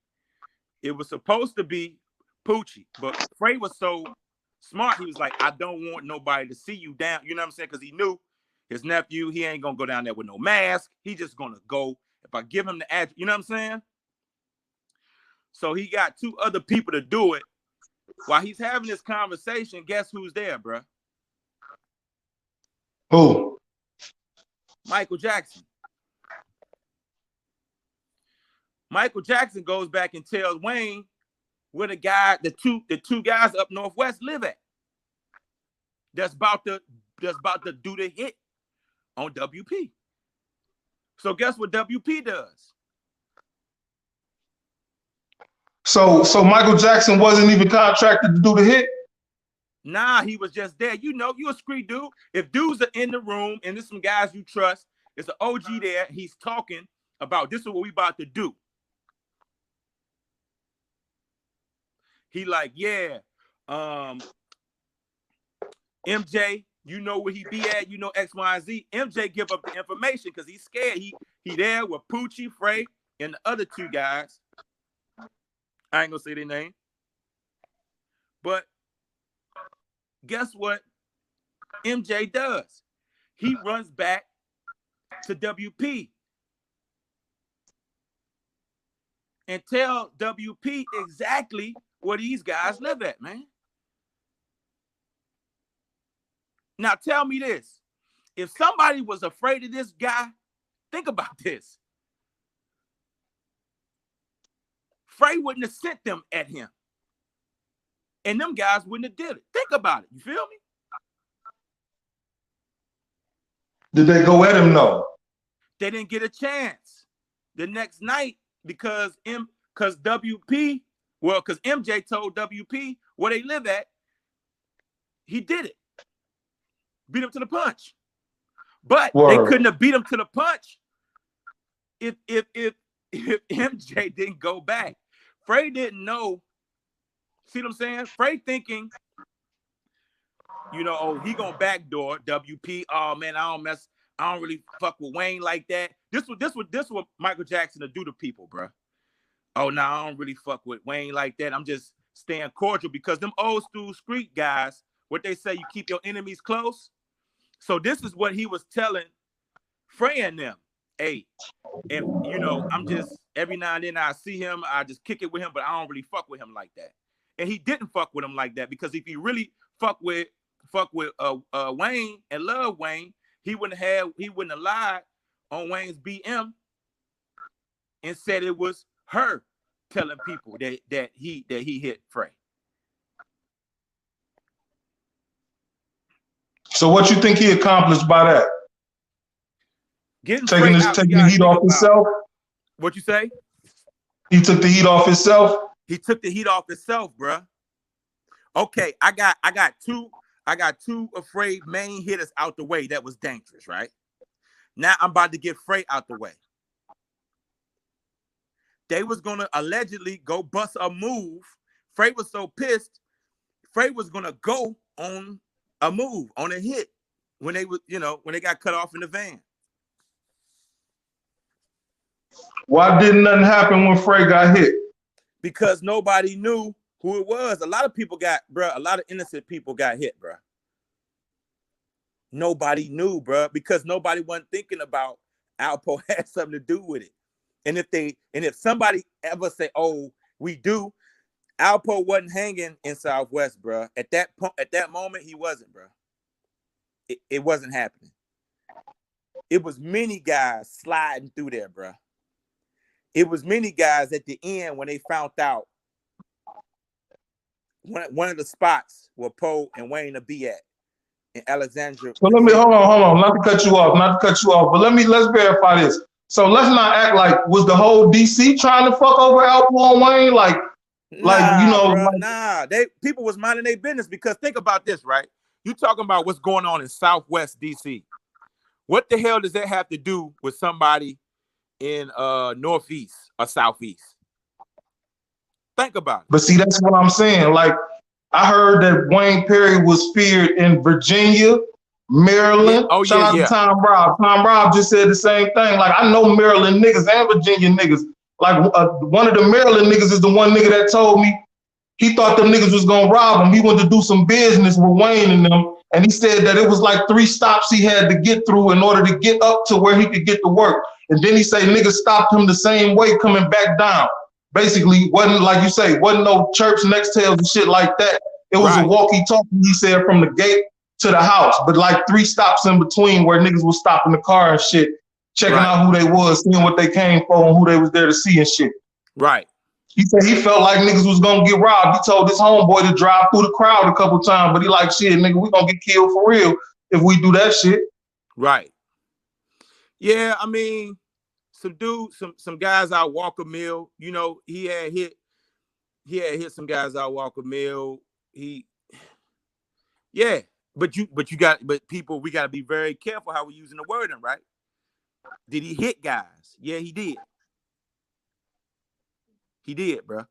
It was supposed to be Poochie, but Fray was so smart, he was like, I don't want nobody to see you down. You know what I'm saying? Because he knew his nephew, he ain't gonna go down there with no mask. He just gonna go. If I give him the address, you know what I'm saying? So he got two other people to do it. While he's having this conversation, guess who's there, bro? Who? Michael Jackson. Michael Jackson goes back and tells Wayne where the two guys up Northwest live at. That's about to do the hit on WP. So guess what WP does? So Michael Jackson wasn't even contracted to do the hit? Nah, he was just there. You know, you a street dude. If dudes are in the room and there's some guys you trust, it's an OG there. He's talking about this is what we about to do. He like, yeah, MJ, you know where he be at, you know X, Y, and Z. MJ give up the information because he's scared. He there with Poochie, Fray, and the other two guys. I ain't gonna say their name. But guess what MJ does? He runs back to WP and tell WP exactly where these guys live at, man. Now tell me this. If somebody was afraid of this guy, think about this. Fray wouldn't have sent them at him. And them guys wouldn't have did it. Think about it. You feel me? Did they go at him? No. They didn't get a chance the next night because WP, well, because MJ told WP where they live at. He did it. Beat him to the punch. But they couldn't have beat him to the punch if MJ didn't go back. Fray didn't know. See what I'm saying? Fray thinking, you know, oh, he gonna backdoor WP. Oh man, I don't really fuck with Wayne like that. This what Michael Jackson to do to people, bro. Oh no, I don't really fuck with Wayne like that. I'm just staying cordial because them old school street guys, what they say, you keep your enemies close. So this is what he was telling Fray and them. Hey, and you know, I'm just every now and then I see him, I just kick it with him, but I don't really fuck with him like that. And he didn't fuck with him like that because if he really fuck with Wayne and love Wayne, he wouldn't have lied on Wayne's BM and said it was her telling people that he hit Fray. So what you think he accomplished by that? Taking the heat off himself? What you say? He took the heat off himself. He took the heat off himself, bruh. Okay, I got two of Fray main hitters out the way that was dangerous, right? Now I'm about to get Fray out the way. They was gonna allegedly go bust a move. Fray was so pissed, Fray was gonna go on a move, on a hit when they was, when they got cut off in the van. Why didn't nothing happen when Fray got hit? Because nobody knew who it was. A lot of people a lot of innocent people got hit, bruh. Nobody knew, bruh, because nobody wasn't thinking about Alpo had something to do with it. And if somebody ever say, "Oh, we do," Alpo wasn't hanging in Southwest, bruh. At that moment, he wasn't, bruh. It wasn't happening. It was many guys sliding through there, bruh. It was many guys at the end when they found out one of the spots where Poe and Wayne to be at in Alexandria. So let me hold on, not to cut you off, but let's verify this. So let's not act like was the whole DC trying to fuck over Alpo and Wayne, people was minding their business, because think about this, right? You talking about what's going on in Southwest DC. What the hell does that have to do with somebody in Northeast or Southeast? Think about it. But see, that's what I'm saying. Like, I heard that Wayne Perry was feared in Virginia, Maryland. Yeah. Oh, Shout out to Tom Robb. Tom Robb just said the same thing. Like, I know Maryland niggas and Virginia niggas. Like, one of the Maryland niggas is the one nigga that told me he thought them niggas was gonna rob him. He wanted to do some business with Wayne and them. And he said that it was like 3 stops he had to get through in order to get up to where he could get to work. And then he said niggas stopped him the same way coming back down. Basically, wasn't, like you say, wasn't no church next tails and shit like that. It was a walkie-talkie, he said, from the gate to the house, but like 3 stops in between where niggas was stopping the car and shit, checking out who they was, seeing what they came for and who they was there to see and shit. Right. He said he felt like niggas was gonna get robbed. He told his homeboy to drive through the crowd a couple times, but he like, shit, nigga, we gonna get killed for real if we do that shit. Right. Yeah, I mean, some guys out Walker Mill, he had hit some guys out Walker Mill. But people, we gotta be very careful how we're using the wording, right? Did he hit guys? Yeah, he did. He did, bro.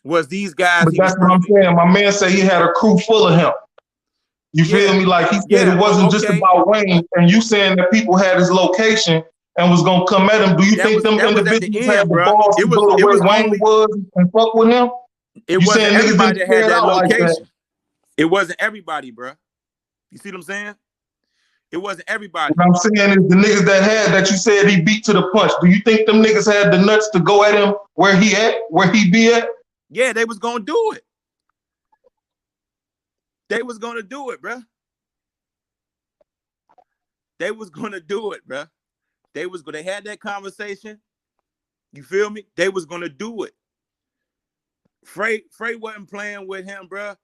Was these guys? But that's what I'm saying. My man said he had a crew full of him. You feel me? Like, he said it wasn't just about Wayne, and you saying that people had his location and was gonna come at him. Do you think them individuals had the balls to go to where Wayne was and fuck with him? It wasn't everybody that had that location. It wasn't everybody, bro. You see what I'm saying? It wasn't everybody. What I'm saying is the niggas that you said he beat to the punch. Do you think them niggas had the nuts to go at him where he be at? Yeah, they was gonna do it. They was gonna do it, bro. They was gonna do it, bro. They had that conversation. You feel me? They was gonna do it. Fray wasn't playing with him, bro.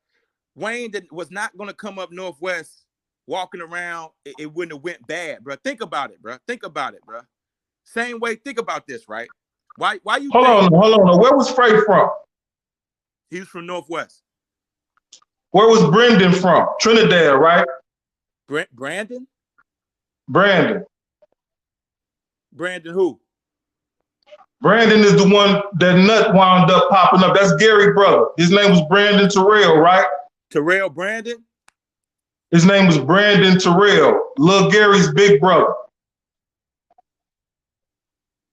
Wayne was not gonna come up Northwest walking around. It wouldn't have went bad, bro. Think about it, bro. Same way. Think about this, right? Why you? Hold on. Where was Fray from? He was from Northwest. Where was Brendan from? Trinidad, right? Brandon. Brandon who? Brandon is the one that nut wound up popping up. That's Gary's brother. His name was Brandon Terrell, right? Terrell Brandon? His name was Brandon Terrell, Lil Gary's big brother.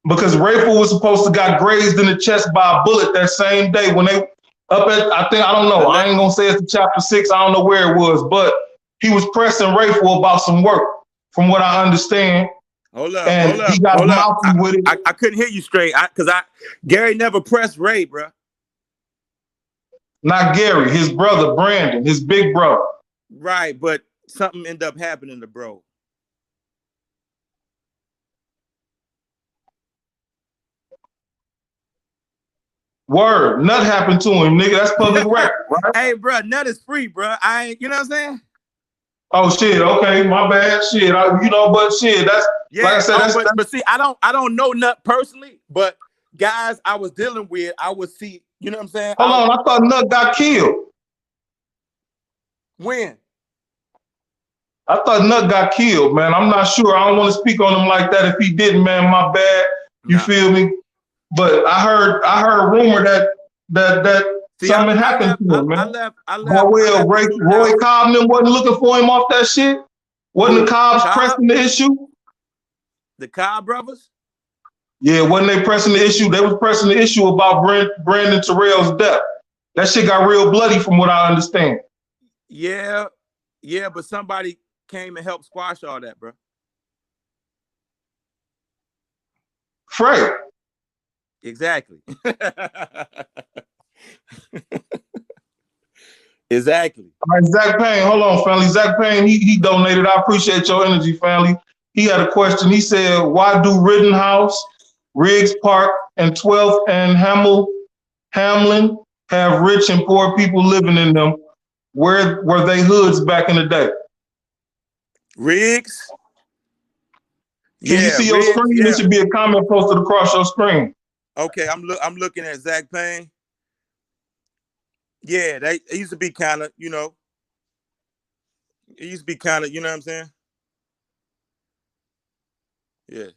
Because Rayful was supposed to got grazed in the chest by a bullet that same day when they up at, I don't know, I ain't gonna say it's chapter 6, I don't know where it was, but he was pressing Rayful about some work, from what I understand. Hold up. He got mouthy with it. I couldn't hear you straight, because Gary never pressed Ray, bro. Not Gary, his brother Brandon, his big brother. Right, but something ended up happening to bro. Word, nut happened to him, nigga. That's public record, right? Hey, bro, nut is free, bro. You know what I'm saying? Oh shit, okay, my bad. Shit, but shit, that's like I said. But see, I don't know nut personally, but guys I was dealing with, I would see, you know what I'm saying? Hold on, I thought Nut got killed. When? I thought Nut got killed, man. I'm not sure. I don't want to speak on him like that. If he didn't, man, my bad. You feel me? But I heard a rumor that See, something happened to him, man. Roy Cobb wasn't looking for him off that shit. Wasn't the Cobbs pressing the issue? The Cobb brothers? Yeah, wasn't they pressing the issue? They was pressing the issue about Brandon Terrell's death. That shit got real bloody from what I understand. Yeah, but somebody came and helped squash all that, bro. Fray. Exactly. Exactly. All right, Zach Payne, hold on, family. Zach Payne, he donated. I appreciate your energy, family. He had a question. He said, why do Rittenhouse, Riggs Park, and 12th and Hamlin have rich and poor people living in them? Where were they hoods back in the day? Riggs? Can you see your screen? There should be a comment posted across your screen. Okay, I'm looking at Zach Payne. Yeah, it used to be kind of, you know, it used to be kind of, you know what I'm saying? Yeah.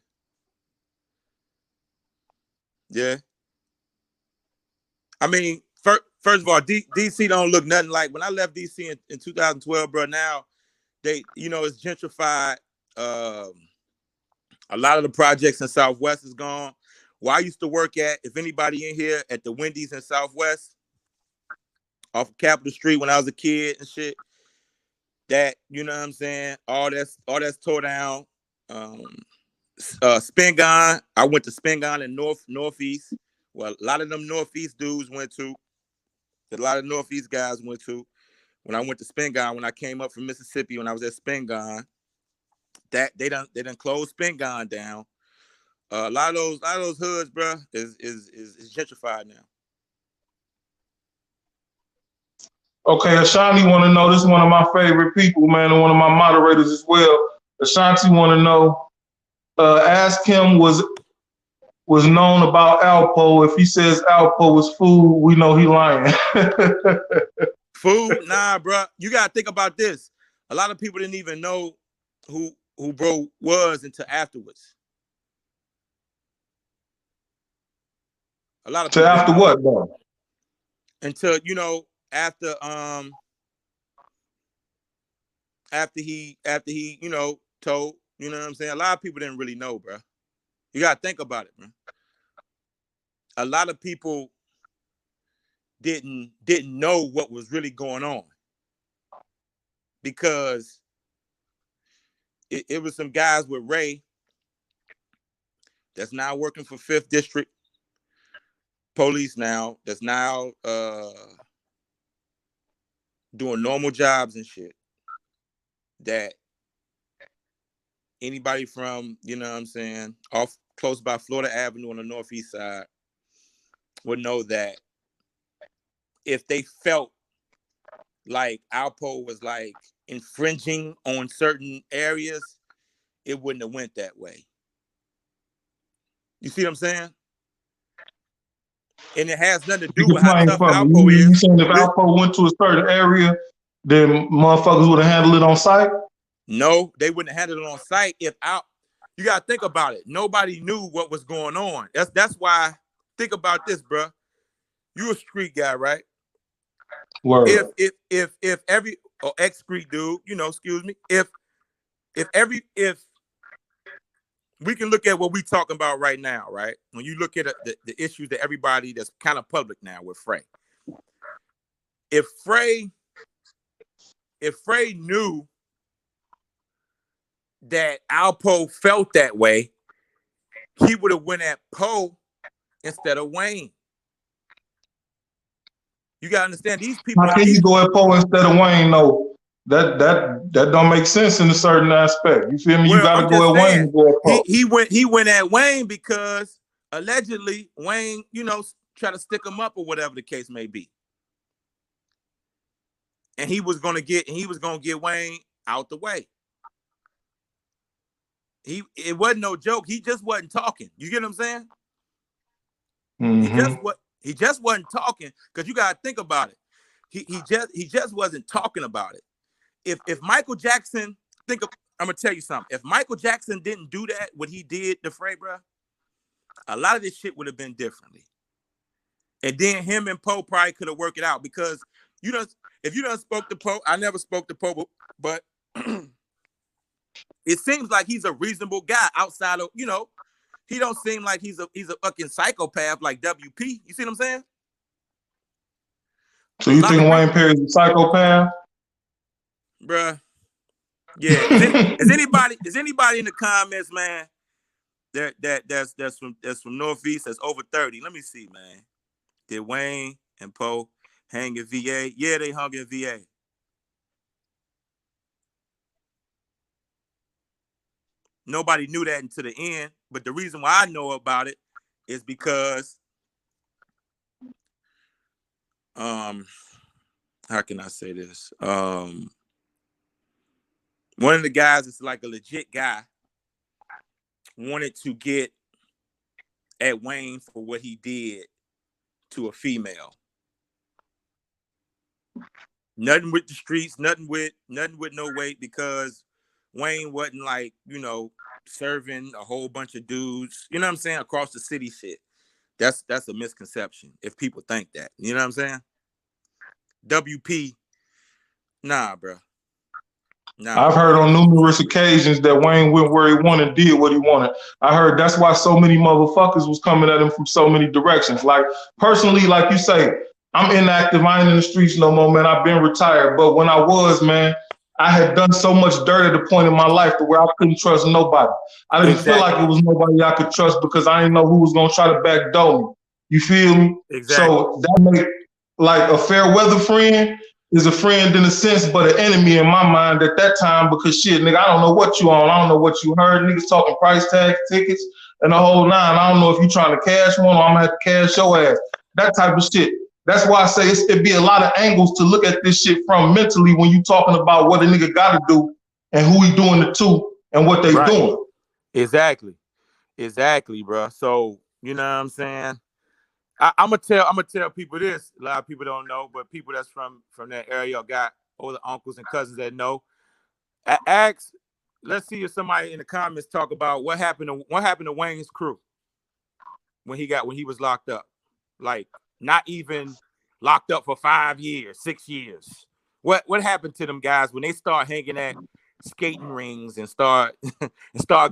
Yeah. I mean, first of all, DC don't look nothing like when I left DC in 2012, bro. Now they, you know, it's gentrified. A lot of the projects in Southwest is gone. Where I used to work at, if anybody in here at the Wendy's in Southwest, off of Capitol Street when I was a kid and shit, that, you know what I'm saying, all that's tore down. Spingon, I went to Spingon in Northeast. Well, a lot of them Northeast dudes went to. A lot of Northeast guys went to. When I went to Spingon, when I came up from Mississippi, when I was at Spingon, that they done closed Spingon down. A lot of those hoods, bro, is gentrified now. Okay, Ashanti want to know. This is one of my favorite people, man, and one of my moderators as well. Ashanti want to know. Ask him was known about Alpo. If he says Alpo was food, we know he lying. Food, nah, bro. You gotta think about this. A lot of people didn't even know who bro was until afterwards. A lot of people after what, though? Until, you know, after he, you know, told, you know what I'm saying? A lot of people didn't really know, bro. You gotta think about it, man. A lot of people didn't know what was really going on because it was some guys with Ray that's now working for 5th District Police now, that's now doing normal jobs and shit, that anybody from, you know what I'm saying, off close by Florida Avenue on the Northeast side would know that if they felt like Alpo was like infringing on certain areas, it wouldn't have went that way. You see what I'm saying? And it has nothing to do with how tough Alpo is. You saying if Alpo went to a certain area, then motherfuckers would have handled it on site? No, they wouldn't have handled it on site. You gotta think about it. Nobody knew what was going on. That's why. Think about this, bro. You a street guy, right? Word. If every or ex-street dude, you know, excuse me. If we can look at what we talking about right now, right? When you look at the issues that everybody that's kind of public now with Fray. If Fray knew that Alpo felt that way, he would have went at Poe instead of Wayne. You gotta understand, these people. How can you go at Poe instead of Wayne? No, that don't make sense in a certain aspect. You feel me? Well, you gotta go at Wayne. Go at Poe. He went at Wayne because allegedly Wayne, you know, try to stick him up or whatever the case may be, and he was gonna get Wayne out the way. It wasn't no joke. He just wasn't talking. You get what I'm saying? Mm-hmm. He just wasn't talking, because you gotta think about it. He just wasn't talking about it. If Michael Jackson, I'm gonna tell you something. If Michael Jackson didn't do that, what he did to Fray, bro, a lot of this shit would have been differently. And then him and Poe probably could have worked it out, because if you done spoke to Poe, I never spoke to Poe, but it seems like he's a reasonable guy outside of, he don't seem like he's a fucking psychopath like WP. You see what I'm saying? So you think Wayne Perry's a psychopath? Bruh. Yeah. Is anybody in the comments, man, that's from Northeast, that's over 30? Let me see, man. Did Wayne and Poe hang in VA? Yeah, they hung in VA. Nobody knew that until the end, but the reason why I know about it is because how can I say this? One of the guys is like a legit guy, wanted to get at Wayne for what he did to a female. Nothing with the streets, nothing with no weight, because Wayne wasn't like, serving a whole bunch of dudes, you know what I'm saying, across the city shit. That's a misconception if people think that. You know what I'm saying? WP, nah, bro. Nah. I've heard on numerous occasions that Wayne went where he wanted, did what he wanted. I heard that's why so many motherfuckers was coming at him from so many directions. Like, personally, like you say, I'm inactive. I ain't in the streets no more, man. I've been retired. But when I was, man, I had done so much dirt at the point in my life to where I couldn't trust nobody. I didn't feel like it was nobody I could trust, because I didn't know who was going to try to backdoor me. You feel me? Exactly. So that make, like, a fair weather friend is a friend in a sense, but an enemy in my mind at that time, because shit, nigga, I don't know what you on. I don't know what you heard. Niggas talking price tags, tickets, and the whole nine. I don't know if you trying to cash one or I'm gonna have to cash your ass. That type of shit. That's why I say it'd be a lot of angles to look at this shit from mentally when you talking about what a nigga gotta do and who he doing it to and what they doing. Exactly, bro. So, you know what I'm saying? I'm gonna tell people this. A lot of people don't know, but people that's from that area got older uncles and cousins that know. Let's see if somebody in the comments talk about what happened to Wayne's crew when he was locked up. Like, not even locked up for 5 years, 6 years. What happened to them guys when they start hanging at skating rings and start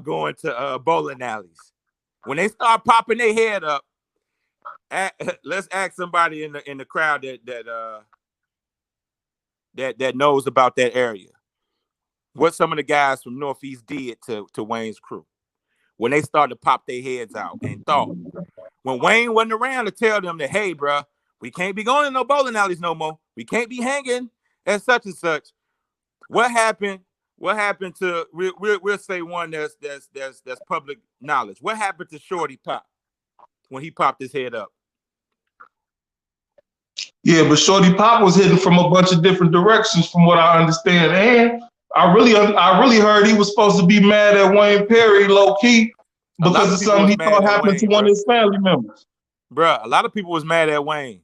going to bowling alleys? When they start popping their head up, let's ask somebody in the crowd that knows about that area what some of the guys from Northeast did to Wayne's crew when they started to pop their heads out and thought, when Wayne wasn't around to tell them that, hey, bro, we can't be going to no bowling alleys no more. We can't be hanging at such and such. What happened? What happened to we'll say one that's public knowledge. What happened to Shorty Pop when he popped his head up? Yeah, but Shorty Pop was hitting from a bunch of different directions, from what I understand, and I really heard he was supposed to be mad at Wayne Perry, low key, because of something he thought happened to one of his family members. Bruh, a lot of people was mad at Wayne.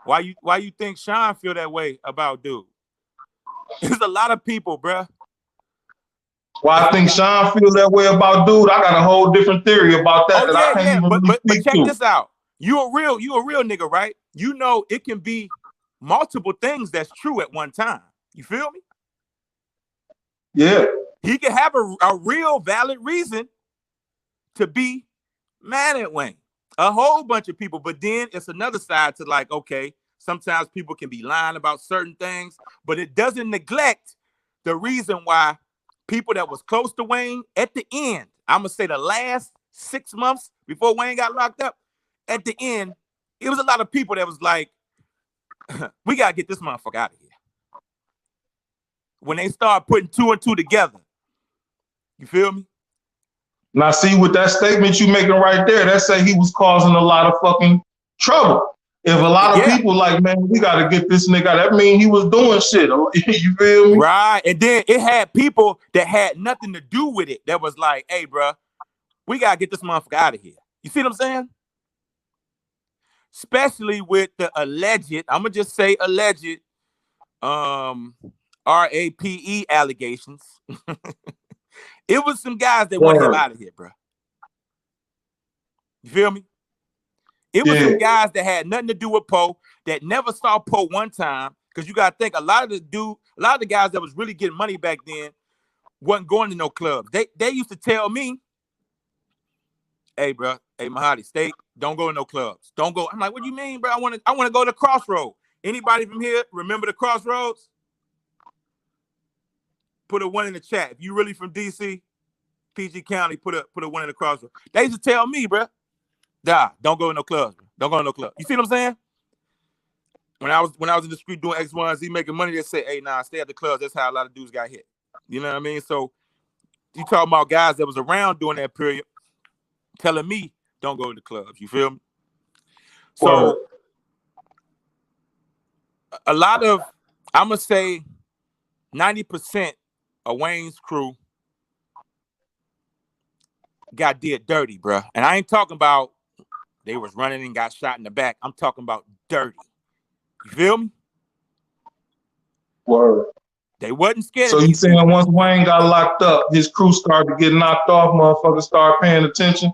Why you think Sean feel that way about dude? There's a lot of people, bruh. Why I think Sean feel that way about dude, I got a whole different theory about that I can't even really speak check to. This out. You a real nigga, right? You know it can be multiple things that's true at one time. You feel me? Yeah. He can have a real valid reason to be mad at Wayne. A whole bunch of people, but then it's another side to, like, okay, sometimes people can be lying about certain things, but it doesn't neglect the reason why people that was close to Wayne at the end, I'm gonna say the last 6 months before Wayne got locked up, at the end, it was a lot of people that was like, we gotta get this motherfucker out of here. When they start putting 2 and 2 together, you feel me? Now, see, with that statement you making right there, that say he was causing a lot of fucking trouble. If a lot of people like, man, we got to get this nigga out, that mean he was doing shit. You feel me? Right. And then it had people that had nothing to do with it that was like, hey, bro, we got to get this motherfucker out of here. You see what I'm saying? especially with the alleged, I'm gonna just say alleged, RAPE allegations. It was some guys that want him out of here, bro. You feel me? It was some guys that had nothing to do with Poe, that never saw Poe one time. Because you gotta think, a lot of the guys that was really getting money back then wasn't going to no clubs. They used to tell me, hey, bro, hey, MAHDI, don't go to no clubs. Don't go. I'm like, what do you mean, bro? I want to go to Crossroads. Anybody from here remember the Crossroads? Put a 1 in the chat. If you really from DC, PG County, put a 1 in the Crossroads. They used to tell me, bro, don't go to no clubs, bro. Don't go to no club. You see what I'm saying? When I was in the street doing X, Y, and Z, making money, they say, hey, nah, stay at the clubs. That's how a lot of dudes got hit. You know what I mean? So you talking about guys that was around during that period telling me don't go to the clubs. You feel me? So a lot of, I'm going to say 90% of Wayne's crew got did dirty, bro. And I ain't talking about they was running and got shot in the back. I'm talking about dirty. You feel me? Word. They wasn't scared. So you saying once Wayne got locked up, his crew started to get knocked off, motherfuckers started paying attention?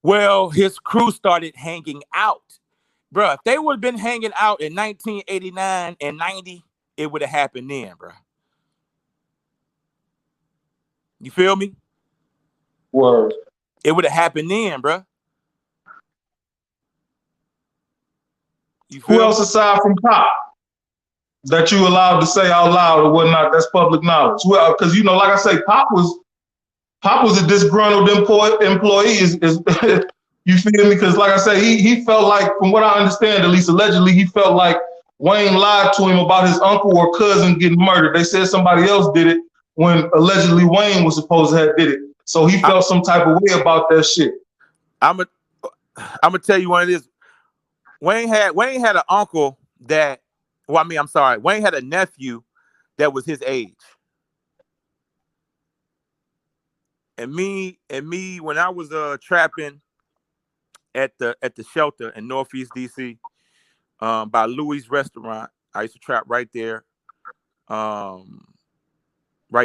Well, his crew started hanging out. Bro, if they would have been hanging out in 1989 and 90, it would have happened then, bro. You feel me? Word. It would have happened then, bro. Who else aside from Pop that you allowed to say out loud or whatnot? That's public knowledge. Well, because you know, like I say, Pop was a disgruntled employee. You feel me? Because like I say, he felt like, from what I understand, at least allegedly, he felt like Wayne lied to him about his uncle or cousin getting murdered. They said somebody else did it when allegedly Wayne was supposed to have did it. So he felt some type of way about that shit. I'm gonna tell you what it is. Wayne had an uncle that, Wayne had a nephew that was his age. And me, when I was trapping at the shelter in Northeast DC, by Louis Restaurant, I used to trap right there, right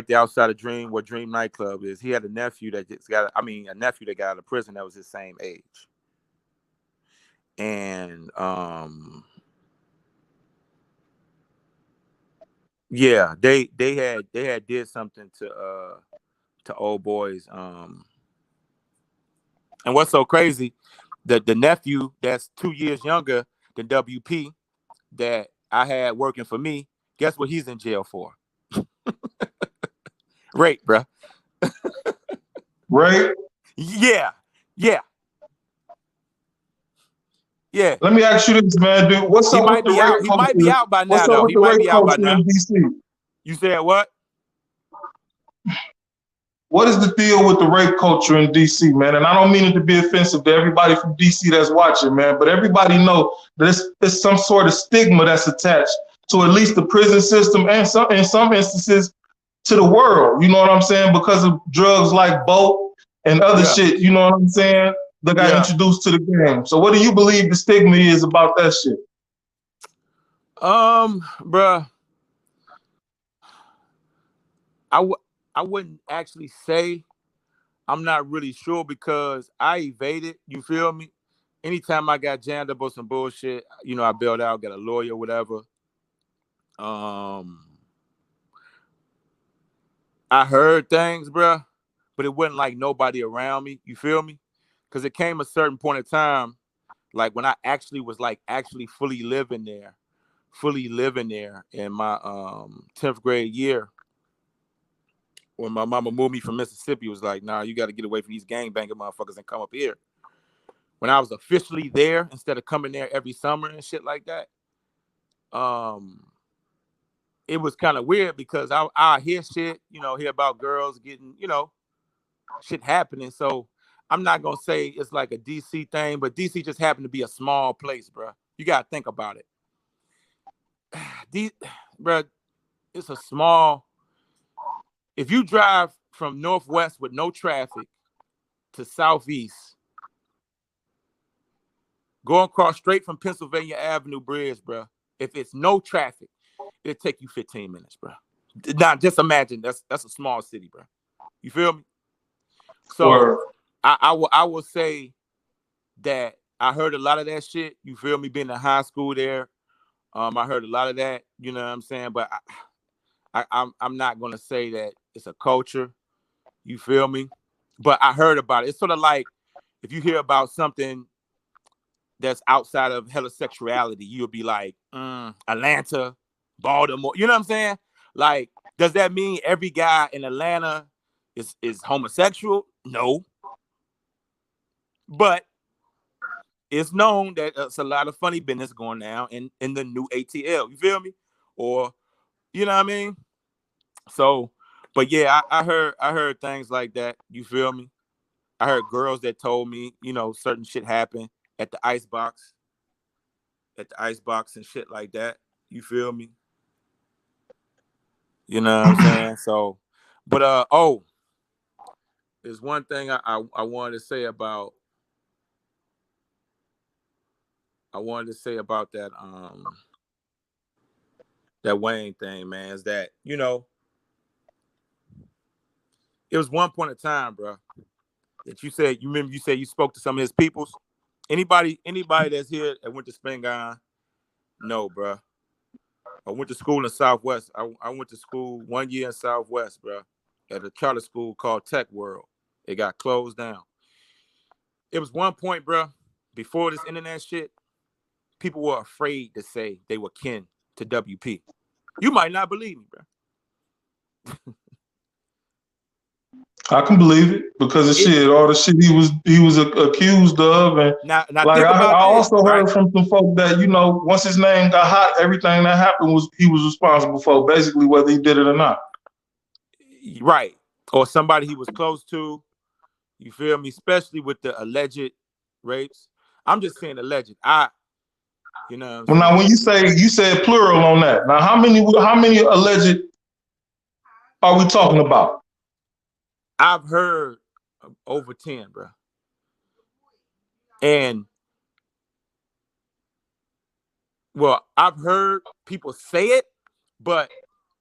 there outside of Dream, where Dream nightclub is. He had a nephew that got out of prison that was his same age. And yeah, they had did something to old boys. And what's so crazy, the nephew that's 2 years younger than WP that I had working for me, guess what he's in jail for? Rape, bro. Rape? Yeah. Let me ask you this, man, dude. What's up with the rape culture? He might be out by now, What's up with the rape culture in DC? You said what? What is the deal with the rape culture in DC, man? And I don't mean it to be offensive to everybody from DC that's watching, man, but everybody know that there's some sort of stigma that's attached to at least the prison system and in some instances to the world. You know what I'm saying? Because of drugs like Boat and other shit, you know what I'm saying? That got introduced to the game. So what do you believe the stigma is about that shit? Bruh, I wouldn't actually say. I'm not really sure because I evaded. You feel me? Anytime I got jammed up on some bullshit, you know, I bailed out, got a lawyer, whatever. I heard things, bruh, but it wasn't like nobody around me. You feel me? Because it came a certain point in time, like when I actually was like fully living there in my 10th grade year. When my mama moved me from Mississippi, it was like, nah, you got to get away from these gangbanging motherfuckers and come up here. When I was officially there, instead of coming there every summer and shit like that, it was kind of weird because I hear shit, you know, hear about girls getting, you know, shit happening. So I'm not going to say it's like a DC thing, but DC just happened to be a small place, bro. You got to think about it. Bro, it's a small... If you drive from northwest with no traffic to southeast, Going across straight from Pennsylvania Avenue Bridge, bro. If it's no traffic, it'll take you 15 minutes, bro. Now, just imagine that's a small city, bro. You feel me? So I will say that I heard a lot of that shit. You feel me? Being in high school there, I heard a lot of that. You know what I'm saying? But I'm not gonna say that it's a culture. You feel me? But I heard about it. It's sort of like if you hear about something that's outside of heterosexuality, you'll be like, Atlanta, Baltimore. You know what I'm saying? Like, does that mean every guy in Atlanta is homosexual? No. But it's known that it's a lot of funny business going down in the new ATL. You feel me? Or, you know what I mean? So, but yeah, I heard things like that. You feel me? I heard girls that told me, you know, certain shit happened at the icebox and shit like that. You feel me? You know what I'm saying? So, but there's one thing I wanted to say about that that Wayne thing, man, is that, you know, it was one point in time, bro, that you said you spoke to some of his peoples. Anybody that's here that went to Spingarn, no, bro. I went to school in Southwest. I went to school 1 year in Southwest, bro, at a charter school called Tech World. It got closed down. It was one point, bro, before this internet shit, people were afraid to say they were kin to WP. You might not believe me, bro. I can believe it because of shit, all the shit he was accused of, and now like think about I this, also right? heard from some folk that, you know, once his name got hot, everything that happened he was responsible for, basically, whether he did it or not. Right, or somebody he was close to. You feel me? Especially with the alleged rapes. I'm just saying alleged. You know what I'm saying? Now, when you said plural on that. Now, how many alleged are we talking about? I've heard over 10, bro. And well, I've heard people say it, but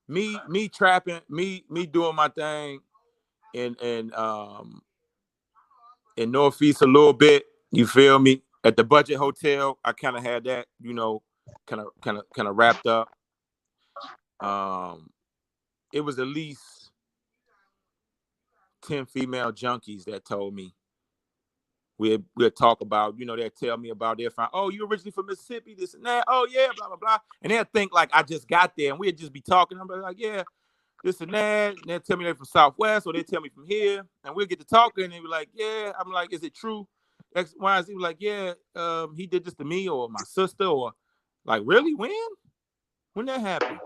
me trapping, me doing my thing in Northeast a little bit, you feel me? At the Budget Hotel, I kind of had that, you know, kind of wrapped up. It was at least 10 female junkies that told me. We'd talk about, you know, they'd tell me about their fine. Oh, you originally from Mississippi, this and that. Oh, yeah, blah, blah, blah. And they'd think like I just got there and we'd just be talking. I'm like, yeah, this and that. And they'd tell me they're from Southwest or they'd tell me from here. And we'd get to talking and they'd be like, yeah. I'm like, is it true? X, Y, Z. Like, yeah, he did this to me or my sister or like, really? When that happened?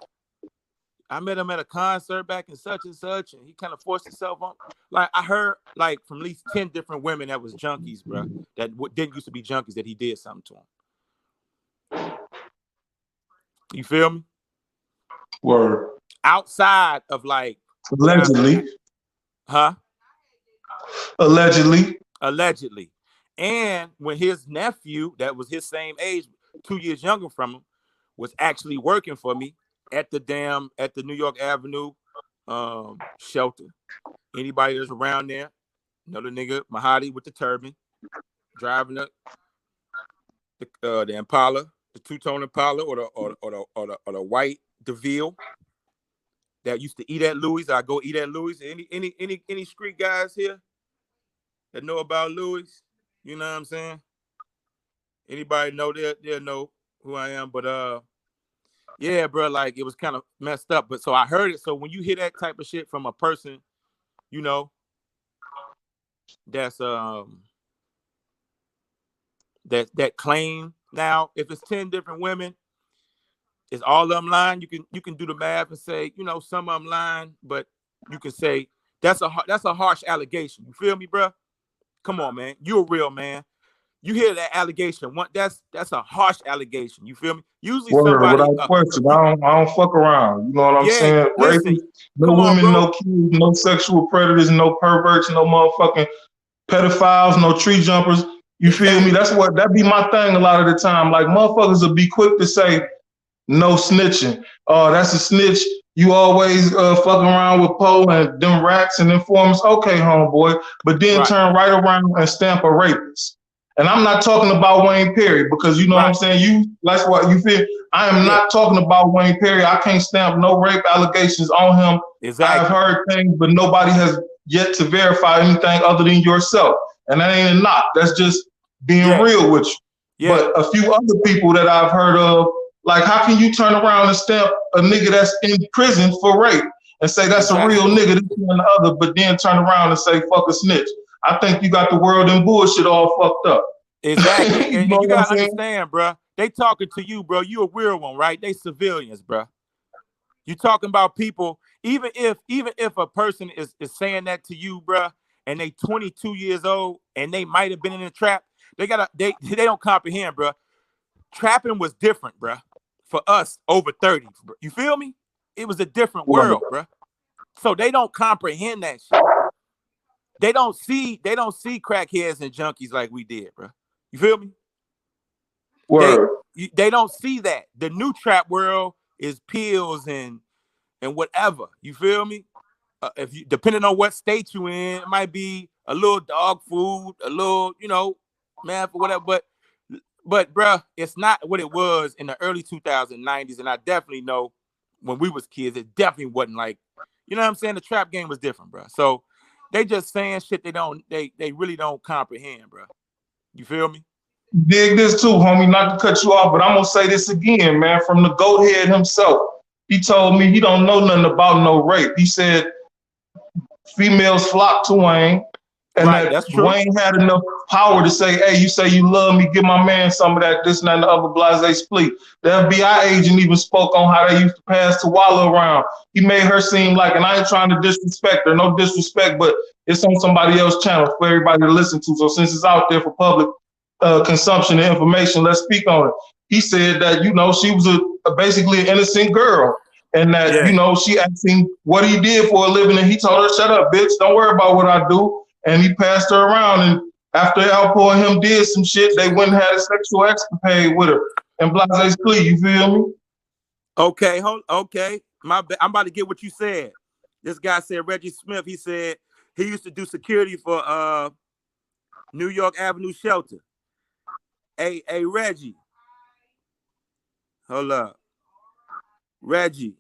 I met him at a concert back in such and such, and he kind of forced himself on. Like, I heard, like, from at least 10 different women that was junkies, bro, that didn't used to be junkies, that he did something to them. You feel me? Word. Outside of, like... Allegedly. Huh? Allegedly. Allegedly. And when his nephew, that was his same age, 2 years younger from him, was actually working for me, at the New York Avenue shelter. Anybody that's around there, know the nigga MAHDI with the turban, driving the Impala, the two-tone Impala, or the white DeVille that used to eat at Louis. I go eat at Louis. Any street guys here that know about Louis? You know what I'm saying? Anybody know they'll know who I am, but yeah, bro, like it was kind of messed up. But so I heard it. So when you hear that type of shit from a person, you know, that's that claim. Now, if it's 10 different women, is all of them lying? You can do the math and say, you know, some of them lying, but you can say that's a harsh allegation. You feel me, bro? Come on, man. You're a real man. You hear that allegation? That's a harsh allegation. You feel me? Usually somebody without question. I don't fuck around. You know what I'm saying? Listen, Rapists, no women, no kids, no sexual predators, no perverts, no motherfucking pedophiles, no tree jumpers. You feel me? That be my thing a lot of the time. Like motherfuckers will be quick to say, no snitching. Oh, that's a snitch. You always fucking around with Poe and them rats and informers. Okay, homeboy. But then turn right around and stamp a rapist. And I'm not talking about Wayne Perry because you know what I'm saying? That's what you feel. I am not talking about Wayne Perry. I can't stamp no rape allegations on him. Exactly. I've heard things, but nobody has yet to verify anything other than yourself. And that ain't a knock. That's just being real with you. But a few other people that I've heard of, like, how can you turn around and stamp a nigga that's in prison for rape and say that's a real nigga, this and the other, but then turn around and say fuck a snitch? I think you got the world in bullshit all fucked up. Exactly. And you gotta understand, bro. They talking to you, bro. You a weird one, right? They civilians, bro. You talking about people, even if a person is saying that to you, bro, and they 22 years old and they might have been in a trap, they don't comprehend, bro. Trapping was different, bro. For us over 30, bro. You feel me? It was a different world, bro. So they don't comprehend that shit. They don't see crackheads and junkies like we did, bro. You feel me? They don't see that. The new trap world is pills and whatever. You feel me? If you depending on what state you in, it might be a little dog food, a little, man, for whatever. But bruh, it's not what it was in the early 2090s, and I definitely know when we was kids, it definitely wasn't like, you know what I'm saying? The trap game was different, bruh. So they just saying shit they really don't comprehend, bruh. You feel me? Dig this too, homie, not to cut you off, but I'm gonna say this again, man, from the goat head himself. He told me he don't know nothing about no rape. He said females flock to Wayne. And that Wayne had enough power to say, hey, you say you love me, give my man some of that, this and that, and the other blase split. The FBI agent even spoke on how they used to pass to Wallow around. He made her seem like, and I ain't trying to disrespect her, no disrespect, but it's on somebody else's channel for everybody to listen to. So since it's out there for public consumption and information, let's speak on it. He said that, she was basically an innocent girl. And that, she asked him what he did for a living. And he told her, shut up, bitch. Don't worry about what I do. And he passed her around, and after Alpo and him did some shit, they went and had a sexual escapade with her. And blase split, you feel me? Okay, I'm about to get what you said. This guy said Reggie Smith. He said he used to do security for New York Avenue Shelter. Hey, Reggie. Hold up. Reggie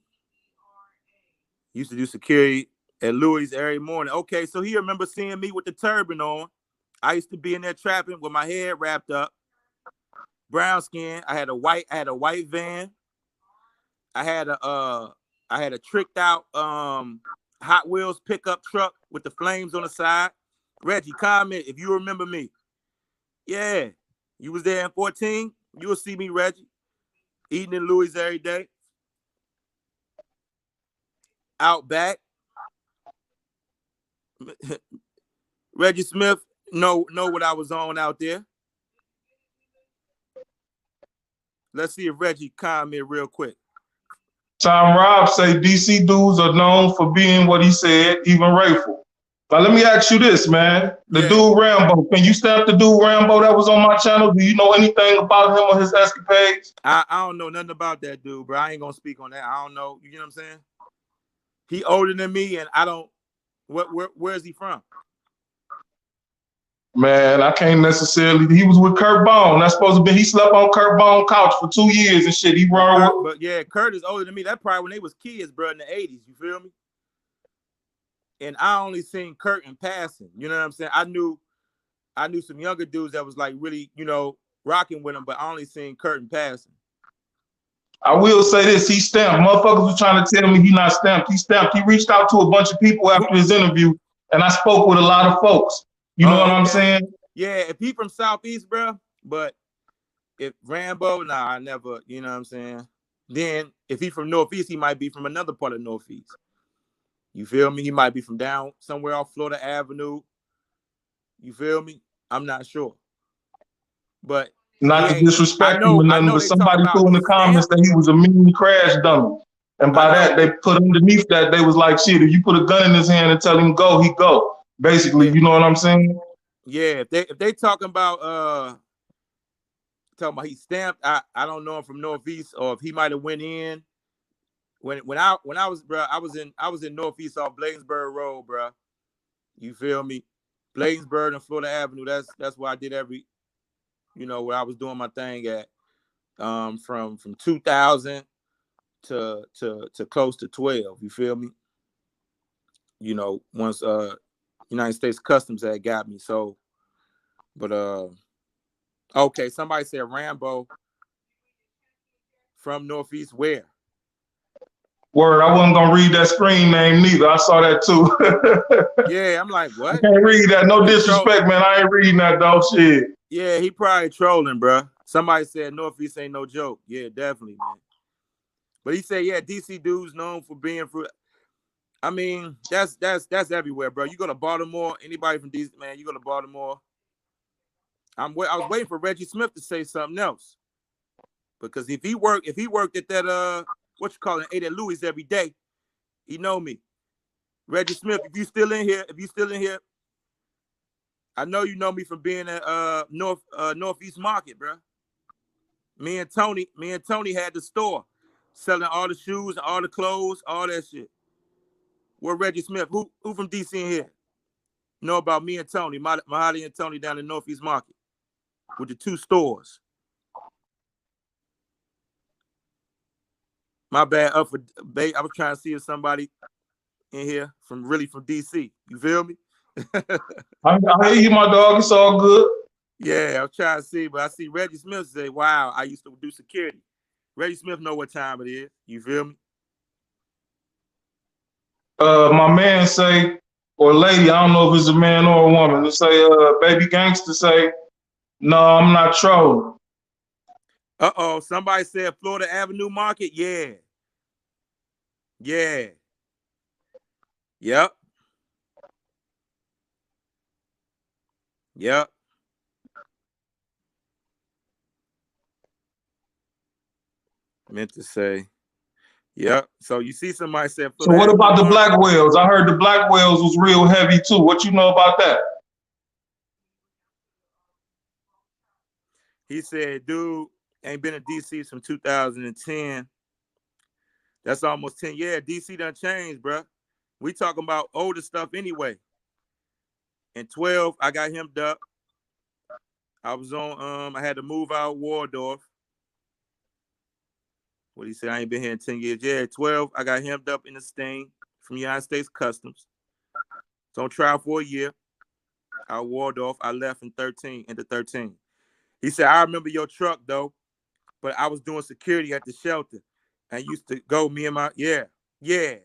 used to do security at Louis every morning. Okay, so he remember seeing me with the turban on. I used to be in there trapping with my head wrapped up, brown skin. I had a white van. I had a tricked out Hot Wheels pickup truck with the flames on the side. Reggie, comment if you remember me. Yeah, you was there in 14. You will see me, Reggie, eating in Louis every day. Out back. Reggie Smith know what I was on out there. Let's see if Reggie comment real quick. Tom Robb say DC dudes are known for being what he said, even rayful. Now let me ask you this, man. The dude Rambo, can you stamp the dude Rambo that was on my channel? Do you know anything about him or his escapades? I don't know nothing about that dude, bro. I ain't gonna speak on that. I don't know. You know what I'm saying? He older than me, and I don't. Where is he from? Man, I can't necessarily. He was with Kurt Bone. That's supposed to be. He slept on Kurt Bone couch for 2 years and shit. He run. But yeah, Kurt is older than me. That probably when they was kids, bro, in the 80s. You feel me? And I only seen Kurt in passing. You know what I'm saying? I knew some younger dudes that was like really, rocking with him, but I only seen Kurt in passing. I will say this, he stamped. Motherfuckers were trying to tell me he not stamped. He stamped. He reached out to a bunch of people after his interview, and I spoke with a lot of folks. You know what I'm saying? Yeah, if he from Southeast, bro, but if Rambo, nah, I never, you know what I'm saying? Then if he from Northeast, he might be from another part of Northeast. You feel me? He might be from down somewhere off Florida Avenue. You feel me? I'm not sure. But not to disrespect him or nothing, but somebody threw in the comments that he was a mini crash dummy. And by that, they put underneath that, they was like, shit, if you put a gun in his hand and tell him go, he go. Basically, you know what I'm saying? Yeah, if they talking about he stamped, I don't know him from Northeast, or if he might have went in. When I was, bro, I was in Northeast off Bladensburg Road, bro. You feel me? Bladensburg and Florida Avenue. That's where I did where I was doing my thing at. From 2000 to close to 12. You feel me? Once United States Customs had got me. So, but okay, somebody said Rambo from Northeast. Where? Word, I wasn't gonna read that screen name neither. I saw that too. Yeah, I'm like, what? I can't read that. No disrespect, man. I ain't reading that dog shit. Yeah, he probably trolling, bro. Somebody said Northeast ain't no joke. Yeah, definitely, man. But he said, yeah, DC dudes known for being fruit. I mean, that's everywhere, bro. You go to Baltimore, anybody from DC, man, you go to Baltimore. I was waiting for Reggie Smith to say something else. Because if he worked at that ate at Louis every day, he know me. Reggie Smith, if you still in here, I know you know me from being at Northeast Market, bro. Me and Tony had the store selling all the shoes and all the clothes, all that shit. Where Reggie Smith? Who from DC in here know about me and Tony, MAHDI and Tony down in Northeast Market with the 2 stores? My bad. I was trying to see if somebody in here from DC. You feel me? I hear you, my dog. It's all good. Yeah, I'm trying to see, but I see Reggie Smith say, "Wow, I used to do security." Reggie Smith know what time it is. You feel me? My man say, or lady, I don't know if it's a man or a woman, to say, baby gangster say, no, I'm not trolling. Uh-oh, somebody said Florida Avenue Market. Yeah. Yeah. Yep. Yep. Meant to say. Yep. So you see somebody said So what about the black whales? I heard the black whales was real heavy too. What you know about that? He said, dude ain't been in DC from 2010. That's almost 10. Yeah, DC done changed, bro. We talking about older stuff anyway. In 12, I got hemmed up. I was on, I had to move out Waldorf. What he said, I ain't been here in 10 years. Yeah, 12, I got hemmed up in the sting from United States Customs. So on trial for a year. I Waldorf. I left in 13, into 13. He said, I remember your truck though, but I was doing security at the shelter. I used to go, me and my, yeah. Yeah.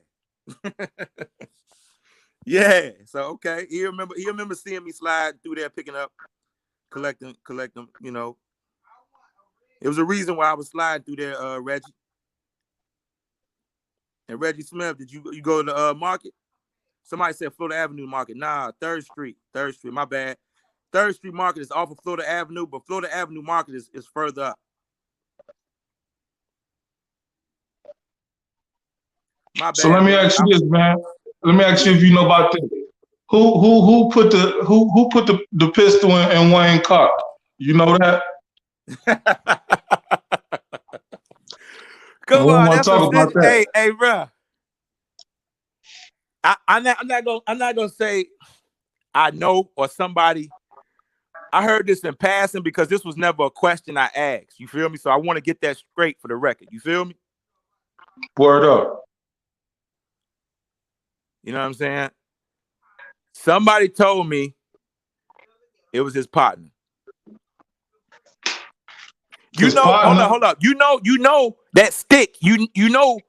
So okay. He remember seeing me slide through there, picking up, collecting, you know. It was a reason why I was sliding through there, Reggie. And Reggie Smith, did you go to the market? Somebody said Florida Avenue Market. Nah, 3rd Street, my bad. 3rd Street Market is off of Florida Avenue, but Florida Avenue Market is further up. My bad. So let me ask you this, man. Let me ask you if you know about this. Who put the pistol in Wayne's car? You know that? Come on, that's talk about that. Hey, bro. I'm not gonna say I know or somebody. I heard this in passing because this was never a question I asked. You feel me? So I want to get that straight for the record. You feel me? Word up. You know what I'm saying? Somebody told me it was his partner. Hold up. You know that stick. You know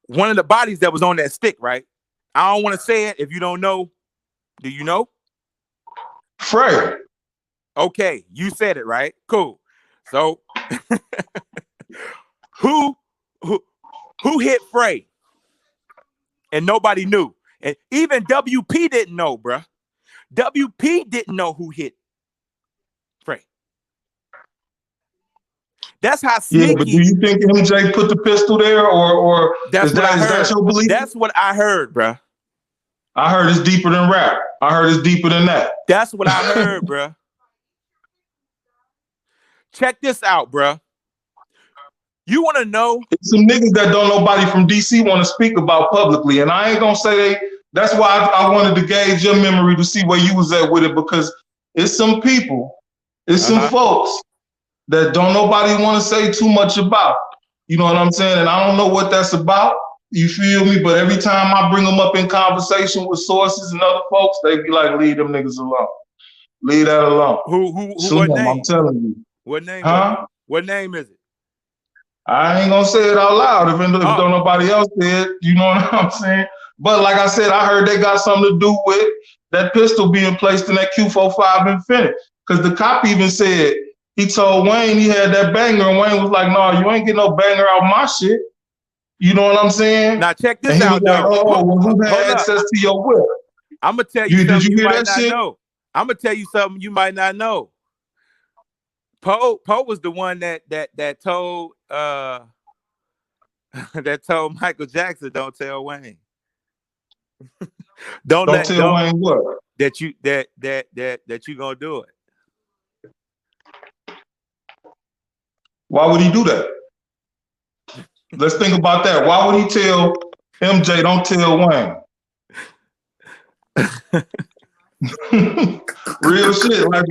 one of the bodies that was on that stick, right? I don't want to say it if you don't know. Do you know? Fray. Okay, you said it, right? Cool. So who hit Fray? And nobody knew. And even WP didn't know, bruh. WP didn't know who hit Fray. That's how sneaky. Yeah, but do you think MJ put the pistol there, or is that your belief? That's what I heard, bruh. I heard it's deeper than rap. I heard it's deeper than that. That's what I heard, bruh. Check this out, bruh. You want to know? It's some niggas that don't nobody from DC want to speak about publicly, and I ain't gonna say they. That's why I wanted to gauge your memory to see where you was at with it, because it's some people, it's some folks that don't nobody want to say too much about. You know what I'm saying? And I don't know what that's about. You feel me? But every time I bring them up in conversation with sources and other folks, they be like, "Leave them niggas alone. Leave that alone." Who? Slim, What name? I'm telling you. What name? Huh? What name is it? I ain't gonna say it out loud if don't nobody else did. You know what I'm saying? But like I said, I heard they got something to do with that pistol being placed in that Q45 Infinite. Because the cop even said, he told Wayne he had that banger, and Wayne was like, "No, you ain't get no banger out my shit." You know what I'm saying? Now check this and he out, was like, though. "Oh, well, who had access to your whip?" I'm gonna tell you something you might not shit? know. I'm gonna tell you something you might not know. Poe was the one that told that told Michael Jackson, "Don't tell Wayne." don't tell Wayne what? That you gonna do it. Why would he do that? Let's think about that. Why would he tell MJ, "Don't tell Wayne"? Real shit. Like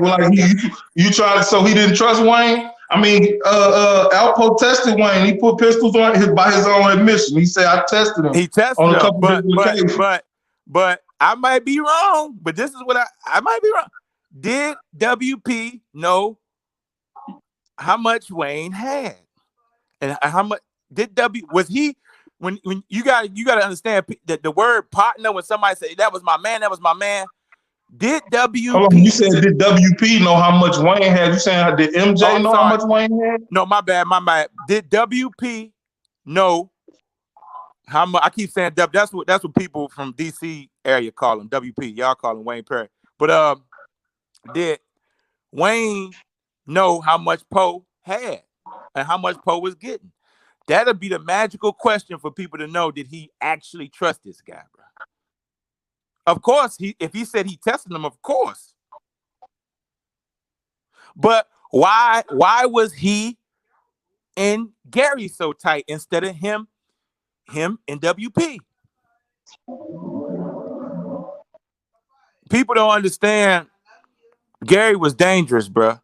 you tried to, so he didn't trust Wayne. I mean, Alpo tested Wayne. He put pistols on him by his own admission. He said, "I tested him." He tested on a him, couple different occasions. but I might be wrong. But this is what I might be wrong. Did WP know how much Wayne had, and how much did was he? When you got to understand that the word partner, when somebody say that was my man, did WP? Hold on, you said did WP know how much Wayne had? You saying did MJ know how much Wayne had? No, my bad. Did WP know how much? I keep saying W. That's what people from DC area call him, WP. Y'all call him Wayne Perry. But did Wayne know how much Poe had and how much Poe was getting? That'll be the magical question for people to know. Did he actually trust this guy, bro? Of course, if he said he tested him, of course. But why was he and Gary so tight instead of him and WP? People don't understand. Gary was dangerous, bro.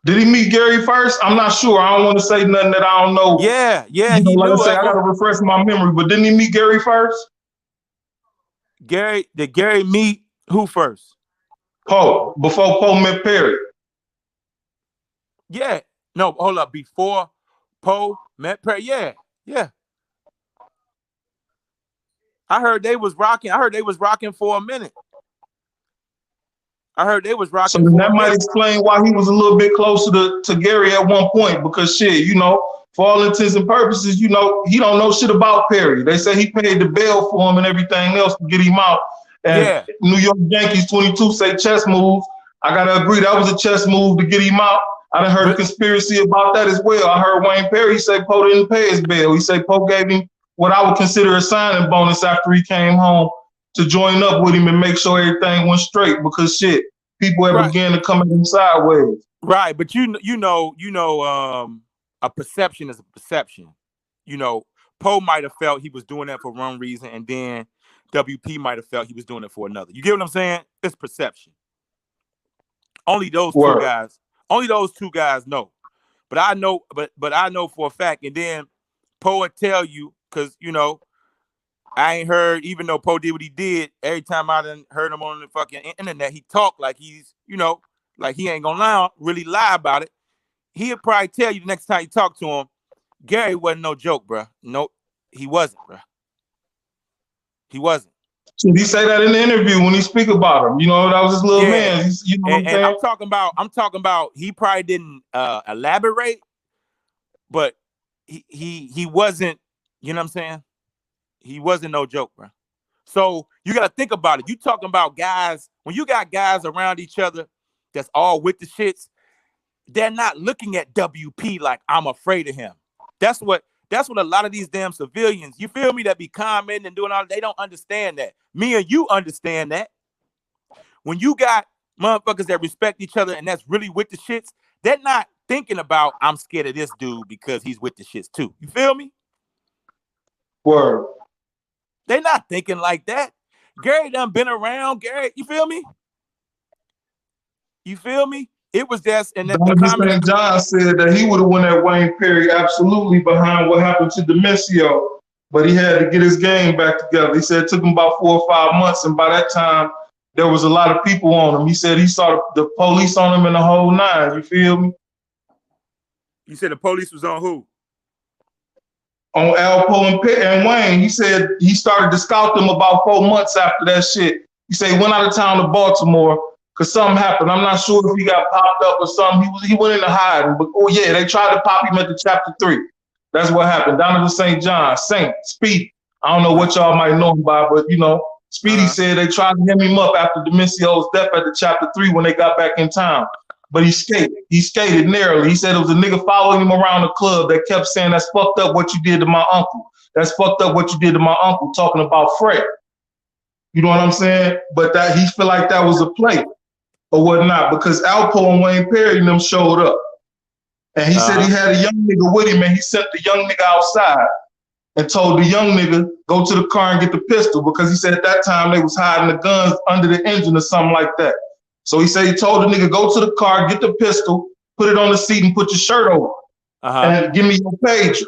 Did he meet Gary first? I'm not sure. I don't want to say nothing that I don't know. Yeah. You know, like I say, I gotta refresh my memory. But didn't he meet Gary first? Did Gary meet who first? Poe, before Poe met Perry. Yeah. No, hold up. Before Poe met Perry. Yeah. I heard they was rocking for a minute. So that might explain why he was a little bit closer to Gary at one point, because shit, you know, for all intents and purposes, you know, he don't know shit about Perry. They say he paid the bail for him and everything else to get him out. And New York Yankees 22 say chess moves. I gotta agree, that was a chess move to get him out. I done heard a conspiracy about that as well. I heard Wayne Perry say Poe didn't pay his bail. He said Poe gave him what I would consider a signing bonus after he came home to join up with him and make sure everything went straight, because shit, people ever began to come at him sideways. Right, but you know, a perception is a perception. You know, Poe might have felt he was doing that for one reason, and then WP might have felt he was doing it for another. You get what I'm saying? It's perception. Only those two guys know. But I know, but I know for a fact, and then Poe would tell you, because you know, I ain't heard, even though Poe did what he did, every time I done heard him on the fucking internet, he talked like he's, you know, like he ain't gonna really lie about it. He'll probably tell you the next time you talk to him, Gary wasn't no joke, bro. No, he wasn't, bro. He wasn't. So he say that in the interview when he speak about him. You know, that was his little man. You know what I'm saying? I'm talking about he probably didn't elaborate, but he wasn't, you know what I'm saying? He wasn't no joke, bro. So you got to think about it. You talking about guys, when you got guys around each other that's all with the shits, they're not looking at WP like I'm afraid of him. That's what That's what a lot of these damn civilians, you feel me, that be commenting and doing all, they don't understand that. Me and you understand that. When you got motherfuckers that respect each other and that's really with the shits, they're not thinking about, I'm scared of this dude because he's with the shits too. You feel me? Word. They're not thinking like that. Gary done been around. Gary, you feel me? You feel me? It was just, and the Donovan comment. St. John said that he would have won that Wayne Perry absolutely behind what happened to Demencio, but he had to get his game back together. He said it took him about 4 or 5 months, and by that time, there was a lot of people on him. He said he saw the police on him in the whole nine. You feel me? You said the police was on who? On Alpo and Wayne. He said he started to scout them about 4 months after that shit. He said he went out of town to Baltimore because something happened. I'm not sure if he got popped up or something. He went into hiding. But oh yeah, they tried to pop him at the chapter 3. That's what happened. Donovan St. John, Saint, Speed. I don't know what y'all might know him by, but you know, Speedy said they tried to hem him up after Demencio's death at the chapter 3 when they got back in town. But he skated. He skated narrowly. He said it was a nigga following him around the club that kept saying, "That's fucked up what you did to my uncle. That's fucked up what you did to my uncle," talking about Fray. You know what I'm saying? But that he feel like that was a play or whatnot because Alpo and Wayne Perry and them showed up. And he said he had a young nigga with him and he sent the young nigga outside and told the young nigga, go to the car and get the pistol because he said at that time they was hiding the guns under the engine or something like that. So he said he told the nigga, go to the car, get the pistol, put it on the seat and put your shirt over and give me your pager.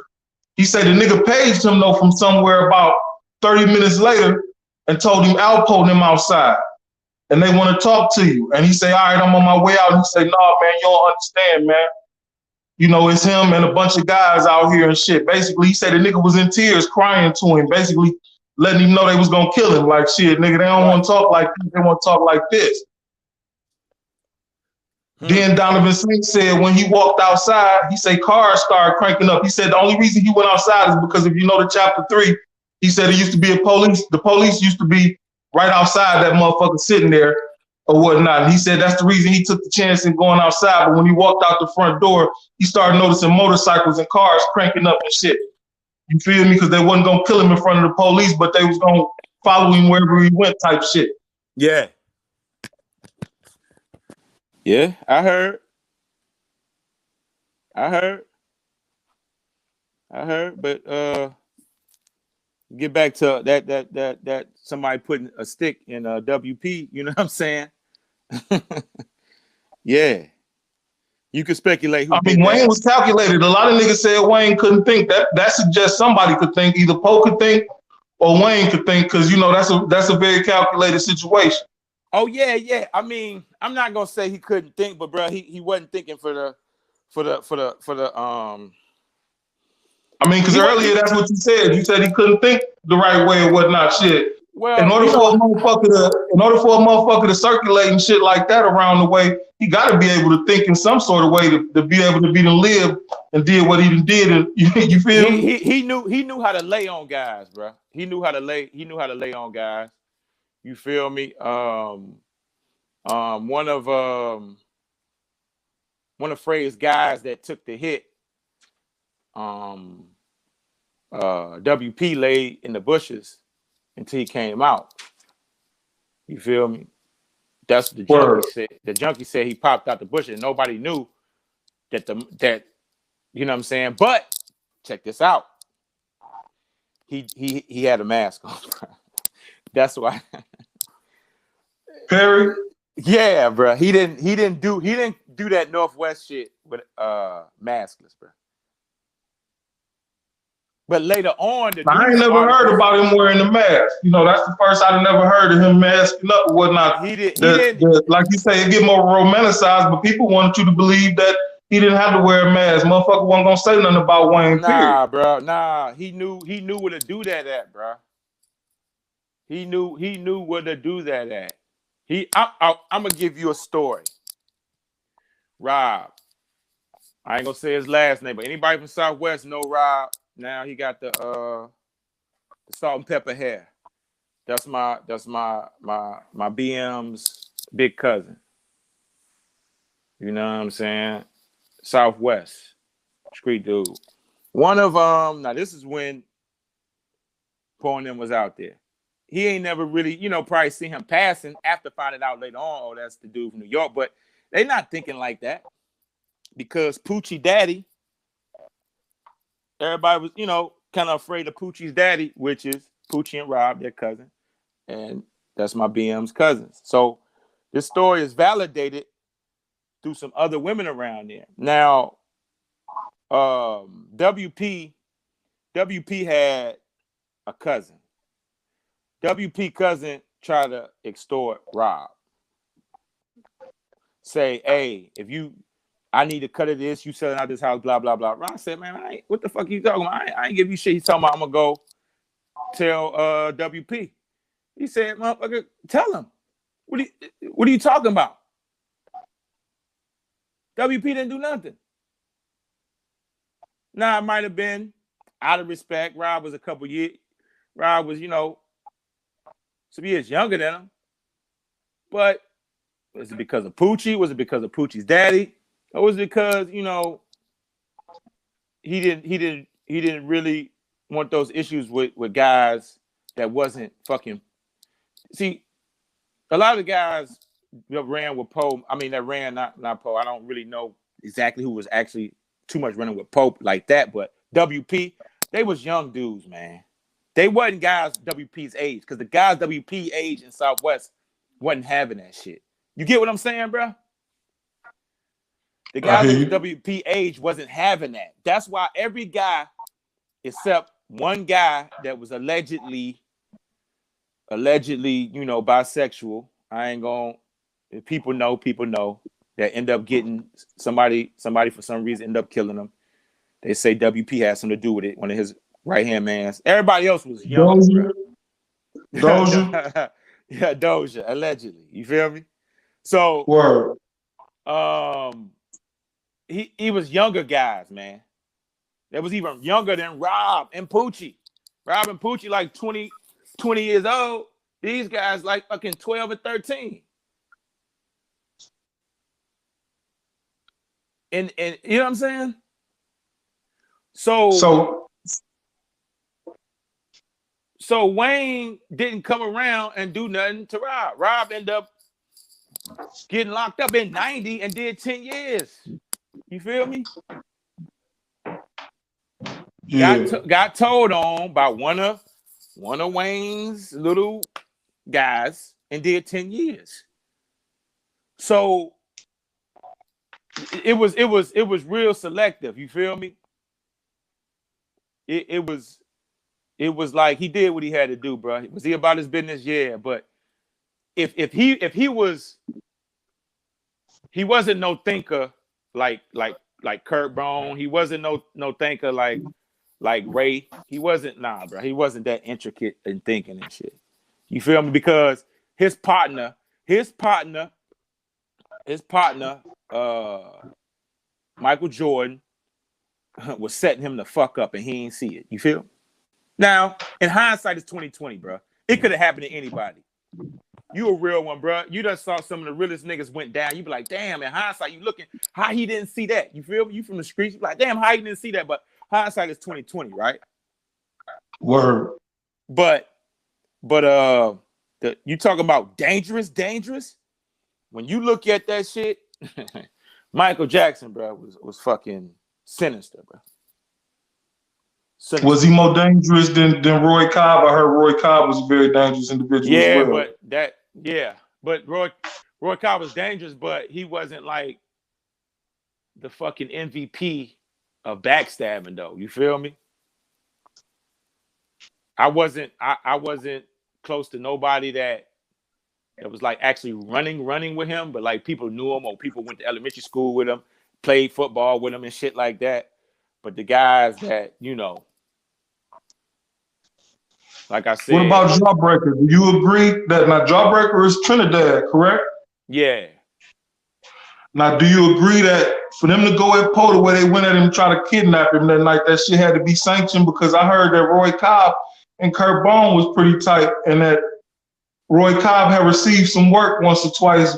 He said the nigga paged him though from somewhere about 30 minutes later and told him Alpo them outside and they want to talk to you. And he said, all right, I'm on my way out. And he said, nah, man, you don't understand, man. You know, it's him and a bunch of guys out here and shit. Basically, he said the nigga was in tears crying to him, basically letting him know they was going to kill him. Like, shit, nigga, they don't want to talk like this. They want to talk like this. Then Donovan Saint said when he walked outside, he said cars started cranking up. He said the only reason he went outside is because if you know the chapter 3, he said it used to be the police used to be right outside that motherfucker sitting there or whatnot. And he said that's the reason he took the chance in going outside. But when he walked out the front door, he started noticing motorcycles and cars cranking up and shit. You feel me? Because they wasn't going to kill him in front of the police, but they was going to follow him wherever he went type shit. Yeah. Yeah, I heard, but get back to that somebody putting a stick in a WP, you know what I'm saying? Yeah. You could speculate who did Wayne that. was calculated. A lot of niggas said Wayne couldn't think. That suggests somebody could think. Either Poe could think or Wayne could think, because you know that's a very calculated situation. Oh yeah. I mean, I'm not gonna say he couldn't think, but bro, he wasn't thinking for the because earlier that's what you said. You said he couldn't think the right way or whatnot. Shit. Well, in order for a motherfucker to circulate and shit like that around the way, he got to be able to think in some sort of way to be able to be to live and did what he did. And you feel me? He knew how to lay on guys, bro. He knew how to lay on guys. You feel me? One of Fray's guys that took the hit, WP laid in the bushes until he came out. You feel me? That's what the junkie said. The junkie said he popped out the bushes and nobody knew that you know what I'm saying? But check this out. He had a mask on. That's why. Perry? Yeah, bro. He didn't do that Northwest shit with maskless, bro. But later on, I ain't never heard about him wearing the mask. You know, that's the first I've never heard of him masking up or whatnot. He didn't. Like you say, it get more romanticized, but people wanted you to believe that he didn't have to wear a mask. Motherfucker wasn't gonna say nothing about Wayne. Nah, bro. Nah, he knew where to do that at, bro. He knew where to do that at. I'm gonna give you a story. Rob. I ain't gonna say his last name, but anybody from Southwest know Rob. Now he got the salt and pepper hair. That's my BM's big cousin. You know what I'm saying? Southwest street dude. One of now this is when Poe and them was out there. He ain't never really, probably seen him passing after finding out later on, oh, that's the dude from New York. But they not thinking like that because Poochie Daddy, everybody was, kind of afraid of Poochie's daddy, which is Poochie and Rob, their cousin. And that's my BM's cousins. So this story is validated through some other women around there. Now, WP had a cousin. WP cousin tried to extort Rob. Say, hey, I need to cut of this, you selling out this house, blah, blah, blah. Rob said, man, what the fuck are you talking about? I ain't give you shit. He's talking about I'm gonna go tell WP. He said, motherfucker, tell him. What are you talking about? WP didn't do nothing. Now, it might have been out of respect. Rob was Rob was, some years younger than him. But was it because of Poochie? Was it because of Poochie's daddy? Or was it because, he didn't really want those issues with guys that wasn't fucking. See, a lot of the guys that ran with Poe, that ran not Poe. I don't really know exactly who was actually too much running with Pope like that, but WP, they was young dudes, man. They wasn't guys WP's age, because the guys WP age in Southwest wasn't having that shit. You get what I'm saying, bro? The guys that was WP age wasn't having that. That's why every guy, except one guy that was allegedly, bisexual. I ain't gonna. If people know that end up getting somebody for some reason end up killing them. They say WP had something to do with it. One of his right hand mans. Everybody else was young. Doja. Yeah, Doja, allegedly. You feel me? So word. He was younger guys, man. That was even younger than Rob and Poochie. Rob and Poochie like 20 years old. These guys like fucking 12 or 13. And you know what I'm saying? So Wayne didn't come around and do nothing to Rob. Rob ended up getting locked up in 90 and did 10 years. You feel me? Yeah. Got told on by one of Wayne's little guys and did 10 years. So it was real selective. You feel me? It was like he did what he had to do, bro. Was he about his business? Yeah, but if he wasn't no thinker like Kurt Bone. He wasn't no thinker like Ray. He wasn't bro. He wasn't that intricate in thinking and shit. You feel me? Because his partner, Michael Jordan, was setting him the fuck up, and he ain't see it. You feel? Now, in hindsight, it's 2020, bro. It could have happened to anybody. You a real one, bro. You just saw some of the realest niggas went down. You be like, damn, in hindsight, you looking how he didn't see that. You feel me? You from the streets, you be like, damn, how he didn't see that. But hindsight is 2020, right? Word. But you talking about dangerous? When you look at that shit, Michael Jackson, bro, was fucking sinister, bro. Sinister. Was he more dangerous than Roy Cobb? I heard Roy Cobb was a very dangerous individual as well. But Roy Cobb was dangerous, but he wasn't like the fucking MVP of backstabbing, though. You feel me? I wasn't close to nobody that was like actually running with him, but like people knew him or people went to elementary school with him, played football with him and shit like that. But the guys that, like I said. What about Jawbreaker? Do you agree that now Jawbreaker is Trinidad, correct? Yeah. Now, do you agree that for them to go at Poe the way they went at him and try to kidnap him that night, that shit had to be sanctioned? Because I heard that Roy Cobb and Kurt Bone was pretty tight, and that Roy Cobb had received some work once or twice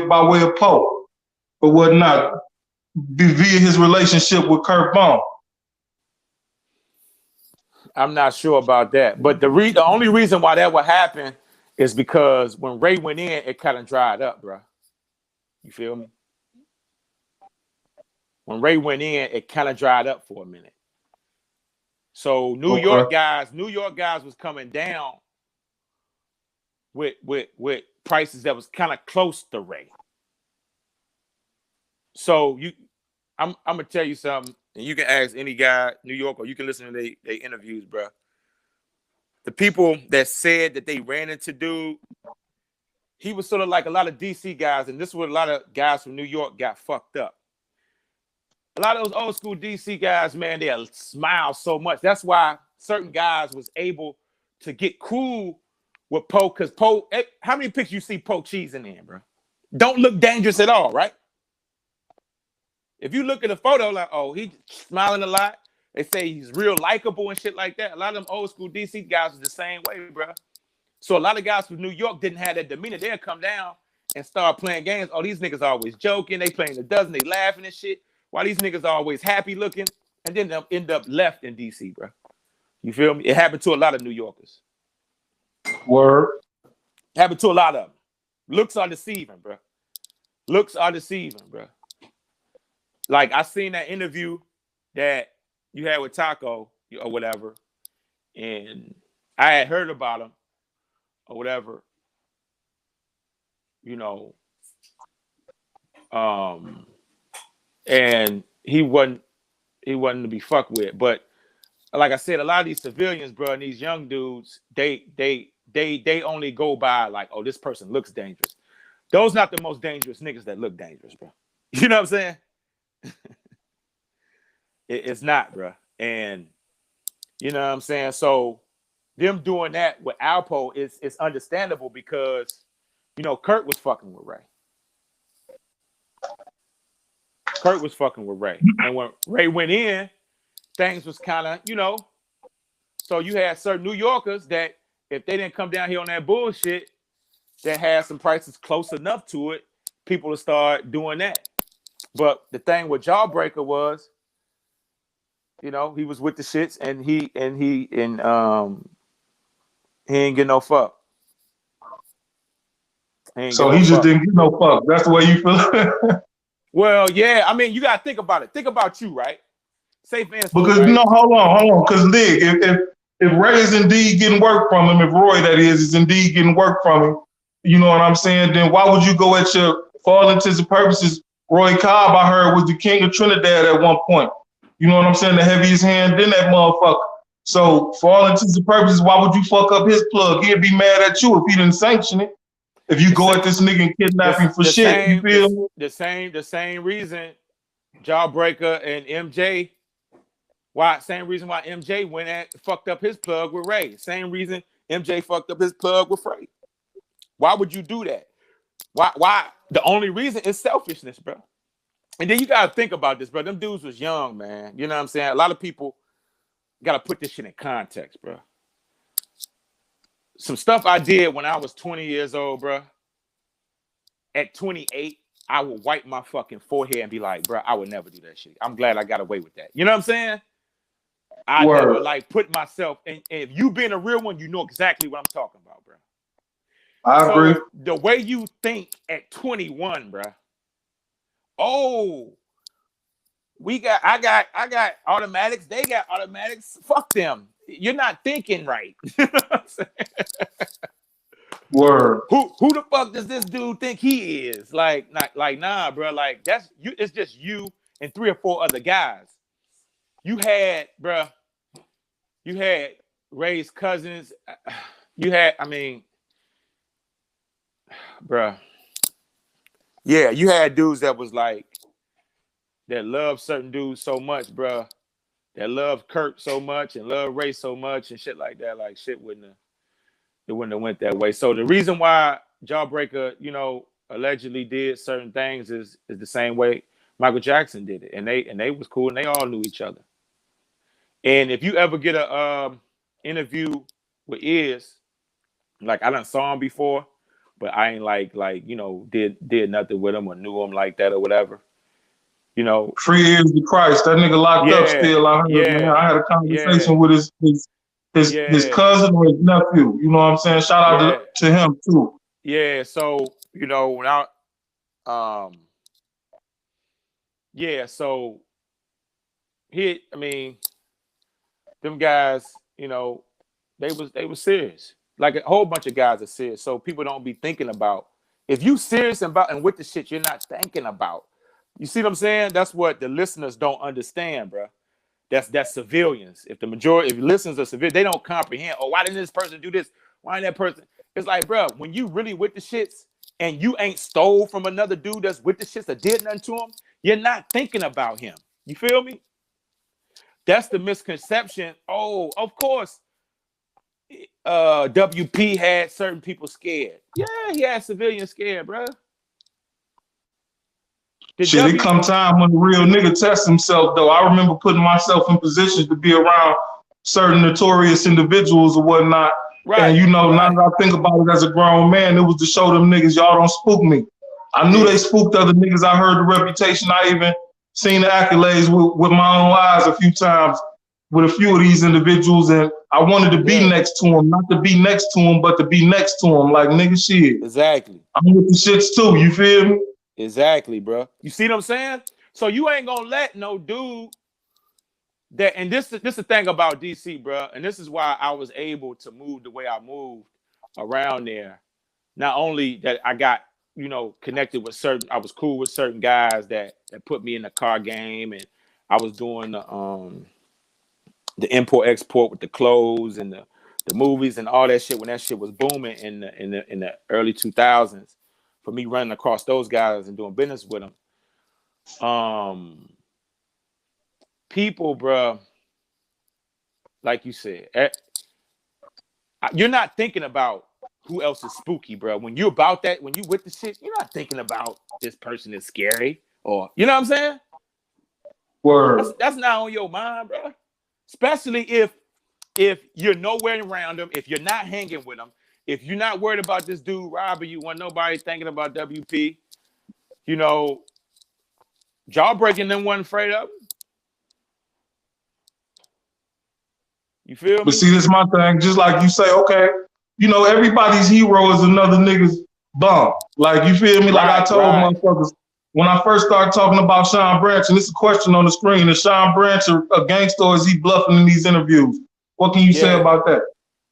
by way of Poe, but whatnot, via his relationship with Kurt Bone. I'm not sure about that. But the only reason why that would happen is because when Ray went in, it kind of dried up, bro. You feel me? When Ray went in, it kind of dried up for a minute. So New York guys was coming down with prices that was kind of close to Ray. So I'm gonna tell you something, and you can ask any guy New York, or you can listen to their interviews, bro. The people that said that they ran into dude, he was sort of like a lot of DC guys, and this is where a lot of guys from New York got fucked up. A lot of those old school DC guys, man, they smile so much. That's why certain guys was able to get cool with Poe, because Poe, how many pictures you see Poe cheesing in, bro? Don't look dangerous at all, right? If you look at a photo, like, oh, he's smiling a lot. They say he's real likable and shit like that. A lot of them old school DC guys was the same way, bro. So a lot of guys from New York didn't have that demeanor. They'll come down and start playing games. Oh, these niggas always joking. They playing the dozen. They laughing and shit. Why these niggas are always happy looking, and then they'll end up left in DC, bro. You feel me? It happened to a lot of New Yorkers. Word. It happened to a lot of them. Looks are deceiving, bro. Looks are deceiving, bro. Like, I seen that interview that you had with Taco or whatever, and I had heard about him or whatever, you know, and he wasn't to be fucked with. But like I said, a lot of these civilians, bro, and these young dudes, they only go by like, oh, this person looks dangerous. Those not the most dangerous niggas that look dangerous, bro. You know what I'm saying? It's not, bro. And you know what I'm saying? So them doing that with Alpo is understandable, because, you know, Kurt was fucking with Ray. Kurt was fucking with Ray. And when Ray went in, things was kind of, you know, so you had certain New Yorkers that if they didn't come down here on that bullshit, that had some prices close enough to it, people would start doing that. But the thing with Jawbreaker was, you know, he was with the shits, and he ain't get no fuck. So he just didn't get no fuck. That's the way you feel. Well, yeah. I mean, you gotta think about it. Think about you, right? Safe answer. Because right? no, hold on. Because Lig, if Ray is indeed getting work from him, if Roy, that is indeed getting work from him, you know what I'm saying? Then why would you go at your, for all intents and purposes, Roy Cobb, I heard, was the king of Trinidad at one point. You know what I'm saying? The heaviest hand in that motherfucker. So for all intents and purposes, why would you fuck up his plug? He'd be mad at you if he didn't sanction it. If you go at this nigga and kidnap him for shit, you feel me? The same reason Jawbreaker and MJ, same reason why MJ went at fucked up his plug with Ray. Same reason MJ fucked up his plug with Fray. Why would you do that? Why? The only reason is selfishness, bro. And then you gotta think about this, bro. Them dudes was young, man. You know what I'm saying? A lot of people gotta put this shit in context, bro. Some stuff I did when I was 20 years old, bro. At 28, I would wipe my fucking forehead and be like, bro, I would never do that shit. I'm glad I got away with that. You know what I'm saying? I never like put myself, and if you being a real one, you know exactly what I'm talking about, bro. I agree. The way you think at 21, bro. Oh, I got automatics. They got automatics. Fuck them. You're not thinking right. You know what I'm saying? Word. Who the fuck does this dude think he is? Like nah, bro. Like that's you. It's just you and 3 or 4 other guys. You had Ray's cousins. You had, I mean, bro. Yeah, you had dudes that was like, that loved certain dudes so much, bro. That loved Kurt so much and loved Ray so much and shit like that. Like shit wouldn't have went that way. So the reason why Jawbreaker, you know, allegedly did certain things is the same way Michael Jackson did it, and they was cool and they all knew each other. And if you ever get a interview with Iz, like I done saw him before, but I ain't like you know did nothing with him or knew him like that or whatever. You know, Free is the Christ. That nigga locked up still. I heard, man. I had a conversation with his his cousin or his nephew. You know what I'm saying? Shout out to him too. Yeah. So you know when so he, I mean, them guys, you know, they was serious. Like a whole bunch of guys are serious. So people don't be thinking about, if you serious about and with the shit you're not thinking about. You see what I'm saying? That's what the listeners don't understand, bro. That's civilians. If listeners are civilians, they don't comprehend. Oh, why didn't this person do this? Why didn't that person? It's like, bro, when you really with the shits and you ain't stole from another dude that's with the shits that did nothing to him, you're not thinking about him. You feel me? That's the misconception. Oh, of course, WP had certain people scared. Yeah, he had civilians scared, bro. Shit, it come time when the real nigga tests himself, though. I remember putting myself in positions to be around certain notorious individuals or whatnot. Right, and, you know, now that I think about it as a grown man, it was to show them niggas, y'all don't spook me. I knew they spooked other niggas. I heard the reputation. I even seen the accolades with my own eyes a few times with a few of these individuals. And I wanted to be next to them, not to be next to them, but to be next to them. Like, nigga, shit. Exactly. I'm with the shits too, you feel me? Exactly, bro. You see what I'm saying? So you ain't gonna let no dude that, and this is the thing about DC, bro, and this is why I was able to move the way I moved around there. Not only that I got, you know, connected with I was cool with certain guys that put me in the car game, and I was doing the import export with the clothes and the movies and all that shit when that shit was booming in the early 2000s. For me running across those guys and doing business with them, people, bro, like you said, you're not thinking about who else is spooky, bro. When you about that, when you with the shit, you're not thinking about this person is scary, or you know what I'm saying? Word. That's not on your mind, bro. Especially if you're nowhere around them, if you're not hanging with them, if you're not worried about this dude robbing you, when nobody thinking about WP, you know, jawbreaking them wasn't afraid of him. You feel me? But see, this is my thing. Just like you say, okay, you know, everybody's hero is another nigga's bum. Like, you feel me? Like I told motherfuckers, when I first started talking about Sean Branch, and this is a question on the screen, is Sean Branch a gangster or is he bluffing in these interviews? What can you say about that?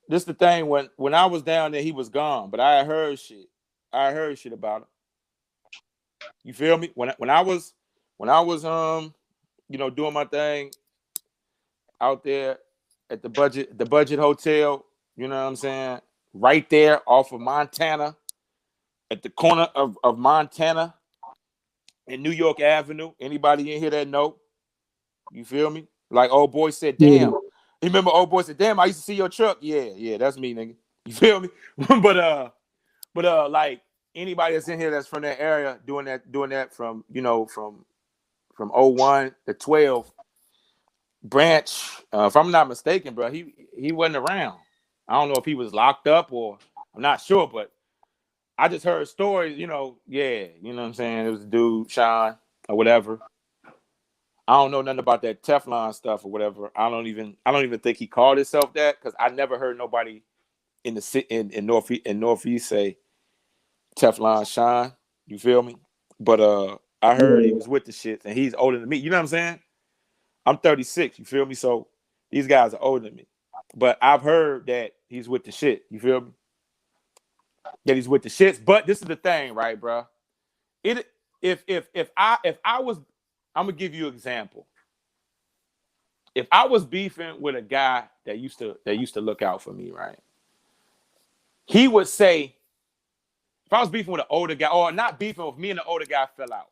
This is the thing. When I was down there, he was gone, but I heard shit. I heard shit about him. You feel me? When I was you know, doing my thing out there at the budget hotel, you know what I'm saying? Right there off of Montana, at the corner of Montana and New York Avenue. Anybody in here that know? You feel me? Like old boy said, damn. You remember old boy said, damn, I used to see your truck. Yeah, that's me, nigga. You feel me? but like anybody that's in here that's from that area doing that from, you know, from 01 to 12, Branch, if I'm not mistaken, bro, he wasn't around. I don't know if he was locked up or I'm not sure, but I just heard stories, you know, you know what I'm saying? It was a dude, Sean, or whatever. I don't know nothing about that Teflon stuff or whatever. I don't even think he called himself that, because I never heard nobody in Northeast say Teflon Sean. You feel me? But I heard he was with the shit, and he's older than me. You know what I'm saying? I'm 36. You feel me? So these guys are older than me, but I've heard that he's with the shit. You feel me? That he's with the shits. But this is the thing, right, bro? If I was, I'm gonna give you an example. If I was beefing with a guy that used to look out for me, right? He would say, if I was beefing with an older guy, or not beefing with me and the older guy fell out.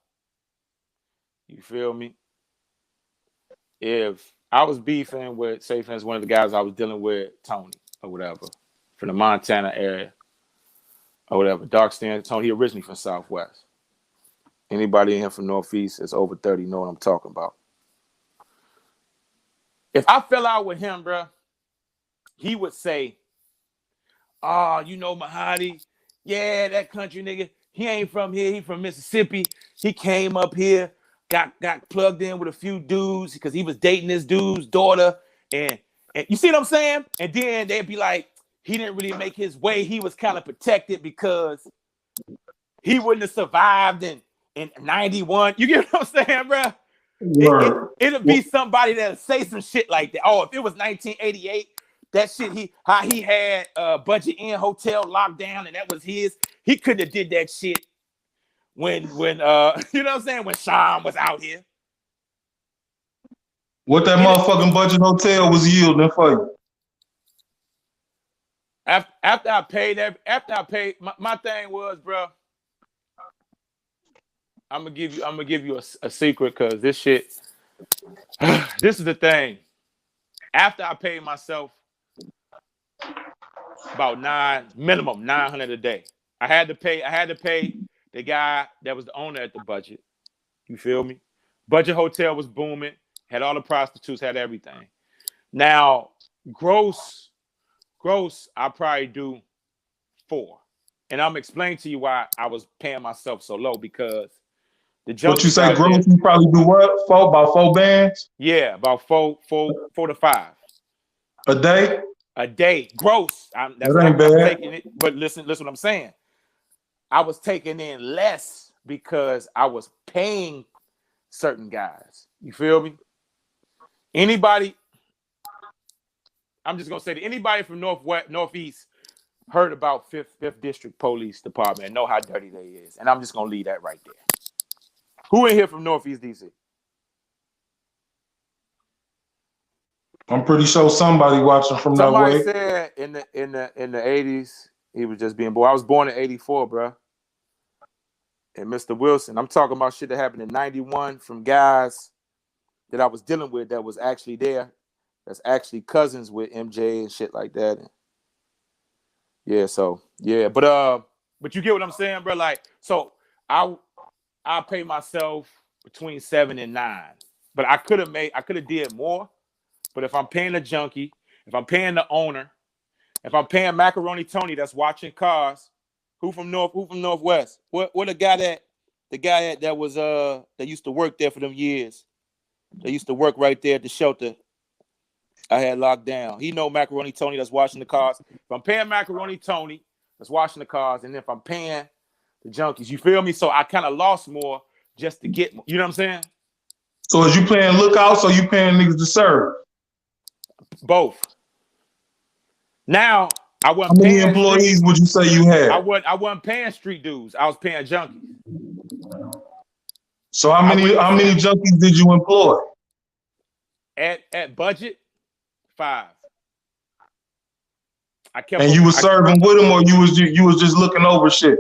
You feel me? If I was beefing with, say, for instance, one of the guys I was dealing with, Tony, or whatever, from the Montana area, or whatever, dark skin Tony, he originally from Southwest. Anybody in here from Northeast that's over 30 know what I'm talking about. If I fell out with him, bro, he would say, oh, you know MAHDI, yeah, that country nigga, he ain't from here, he from Mississippi. He came up here, got plugged in with a few dudes because he was dating this dude's daughter, and And you see what I'm saying? And then they'd be like, he didn't really make his way. He was kind of protected because he wouldn't have survived in 91. You get what I'm saying, bro? It'll be somebody that'll say some shit like that. Oh, if it was 1988, that shit how he had Budget Inn hotel locked down and that was his. He couldn't have did that shit when you know what I'm saying, when Sean was out here. What that motherfucking Budget hotel was yielding for you? After I paid, my thing was, bro, I'm gonna give you a secret, because this shit, this is the thing. After I paid myself about minimum 900 a day, I had to pay the guy that was the owner at the Budget. You feel me? Budget hotel was booming, had all the prostitutes, had everything. Now, gross, I probably do 4. And I'm explaining to you why I was paying myself so low, because the junkies. What you say, gross? You probably do what? About 4 bands? Yeah, about 4 to 5 a day. A day, gross. That's that ain't bad. I'm taking it. But listen what I'm saying. I was taking in less because I was paying certain guys. You feel me? Anybody? I'm just gonna say that anybody from Northeast heard about 5th District Police Department and know how dirty they is. And I'm just gonna leave that right there. Who in here from Northeast DC? I'm pretty sure somebody watching from that way. Somebody said in the 80s he was just being born. I was born in 84, bro. And Mr. Wilson, I'm talking about shit that happened in 91 from guys that I was dealing with that was actually there. That's actually cousins with MJ and shit like that. And yeah, so yeah, but you get what I'm saying, bro? Like, so I pay myself between 7 and 9, but I could have did more. But if I'm paying a junkie, if I'm paying the owner, if I'm paying Macaroni Tony that's watching cars, who from Northwest? What the guy that was that used to work there for them years? They used to work right there at the shelter I had locked down. He know Macaroni Tony that's washing the cars. If I'm paying Macaroni Tony that's washing the cars, and if I'm paying the junkies, you feel me? So I kind of lost more just to get more. You know what I'm saying? So is you paying lookouts or you paying niggas to serve? Both. Now I wasn't How many paying employees would you say you had? I wasn't paying street dudes. I was paying junkies. So how many junkies did you employ? At Budget, 5. You was serving with them, or you was just looking over shit?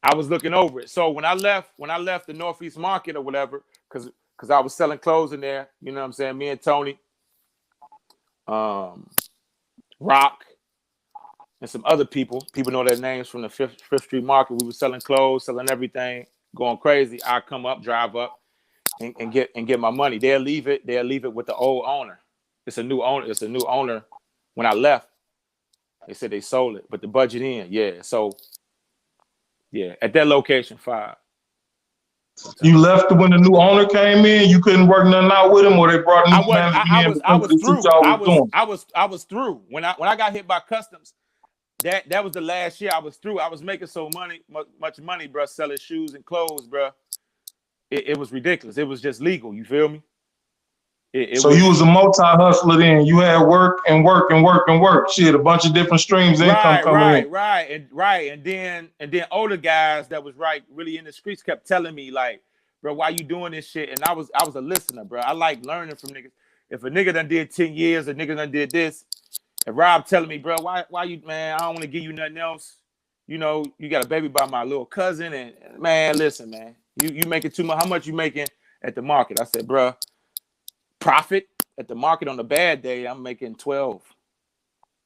I was looking over it. So when I left the Northeast Market or whatever, because I was selling clothes in there, you know what I'm saying? Me and Tony, Rock, and some other people know their names from the Fifth Street Market. We were selling clothes, selling everything, going crazy. I come up, drive up, and get my money. They'll leave it with the old owner. It's a new owner. When I left, they said they sold it, but the Budget Inn, yeah. So yeah, at that location, 5. You left when the new owner came in. You couldn't work nothing out with him, or they brought new management in. I was through when I got hit by customs. That was the last year I was through. I was making much money, bro, selling shoes and clothes, bro. It was ridiculous. It was just legal. You feel me? So you was a multi-hustler then. You had work and work and work and work. Shit, a bunch of different streams of income coming in. Right. And then older guys that was really in the streets kept telling me, like, bro, why you doing this shit? And I was a listener, bro. I like learning from niggas. If a nigga done did 10 years, a nigga done did this, and Rob telling me, bro, why you, man, I don't want to give you nothing else. You know, you got a baby by my little cousin, and man, listen, man, you making too much. How much you making at the market? I said, bro, profit at the market on a bad day, I'm making 12.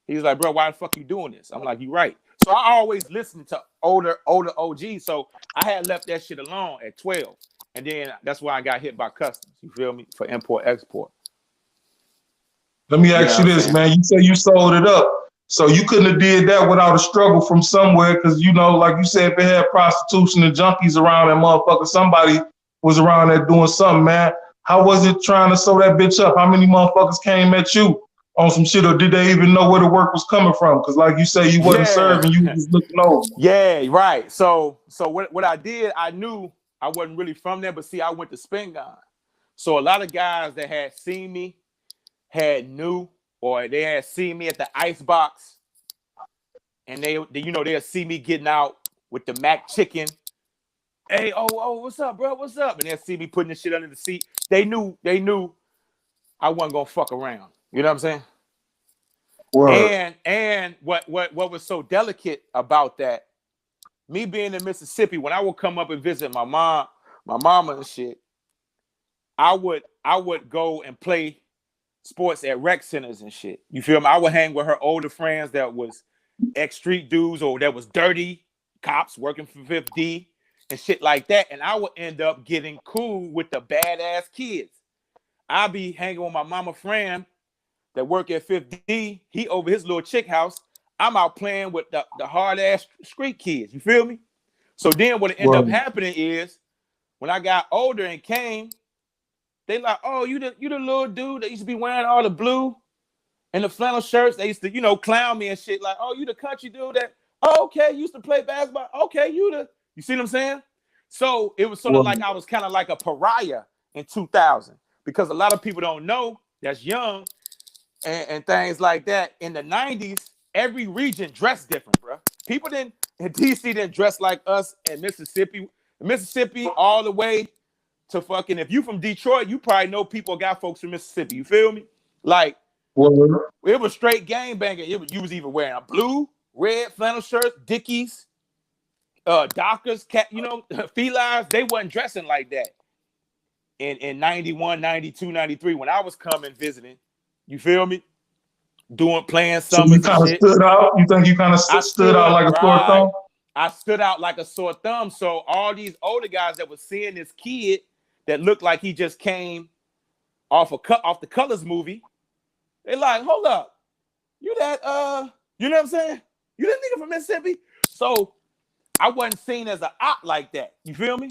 He's like, bro, why the fuck you doing this? I'm like, you right. So I always listen to older OGs. So I had left that shit alone at 12. And then that's why I got hit by customs. You feel me? For import, export. Let me ask you this, man. You say you sold it up. So you couldn't have did that without a struggle from somewhere, because, you know, like you said, if it had prostitution and junkies around that motherfucker, somebody was around there doing something, man. How was it trying to sew that bitch up? How many motherfuckers came at you on some shit, or did they even know where the work was coming from? Because like you say, you wasn't serving, you was just looking over. Yeah, right. So what I did, I knew I wasn't really from there, but see, I went to Spingarn. So a lot of guys that had seen me had knew, or they had seen me at the ice box, and they you know, they'll see me getting out with the Mac chicken. Hey, oh, what's up, bro? What's up? And they'll see me putting the shit under the seat. They knew I wasn't gonna fuck around. You know what I'm saying? Word. And what was so delicate about that, me being in Mississippi, when I would come up and visit my mama and shit, I would go and play sports at rec centers and shit. You feel me? I would hang with her older friends that was ex-street dudes or that was dirty cops working for 50 and shit like that. And I would end up getting cool with the badass kids. I'd be hanging with my mama friend that work at 50. He over his little chick house. I'm out playing with the hard-ass street kids. You feel me? So then what ended up happening is when I got older and came, they like, oh, you the little dude that used to be wearing all the blue and the flannel shirts. They used to, you know, clown me and shit. Like, oh, you the country dude that, oh, okay, used to play basketball. Okay, you see what I'm saying? So it was sort of like I was kind of like a pariah in 2000 because a lot of people don't know that's young and things like that. In the 90s, every region dressed different, bro. People in DC didn't dress like us in Mississippi. Mississippi all the way to fucking, if you from Detroit, you probably know people got folks from Mississippi. You feel me? Like, it was straight gangbanging. You was even wearing a blue, red flannel shirt, Dickies, Dockers, you know, felines. They wasn't dressing like that in 91, 92, 93 when I was coming visiting. You feel me? Playing summers. So you kind of stood out? You think you kind of stood out like a sore thumb? I stood out like a sore thumb. So all these older guys that were seeing this kid that looked like he just came off the Colors movie, they like, hold up, you that you know what I'm saying? You that nigga from Mississippi? So I wasn't seen as an op like that. You feel me?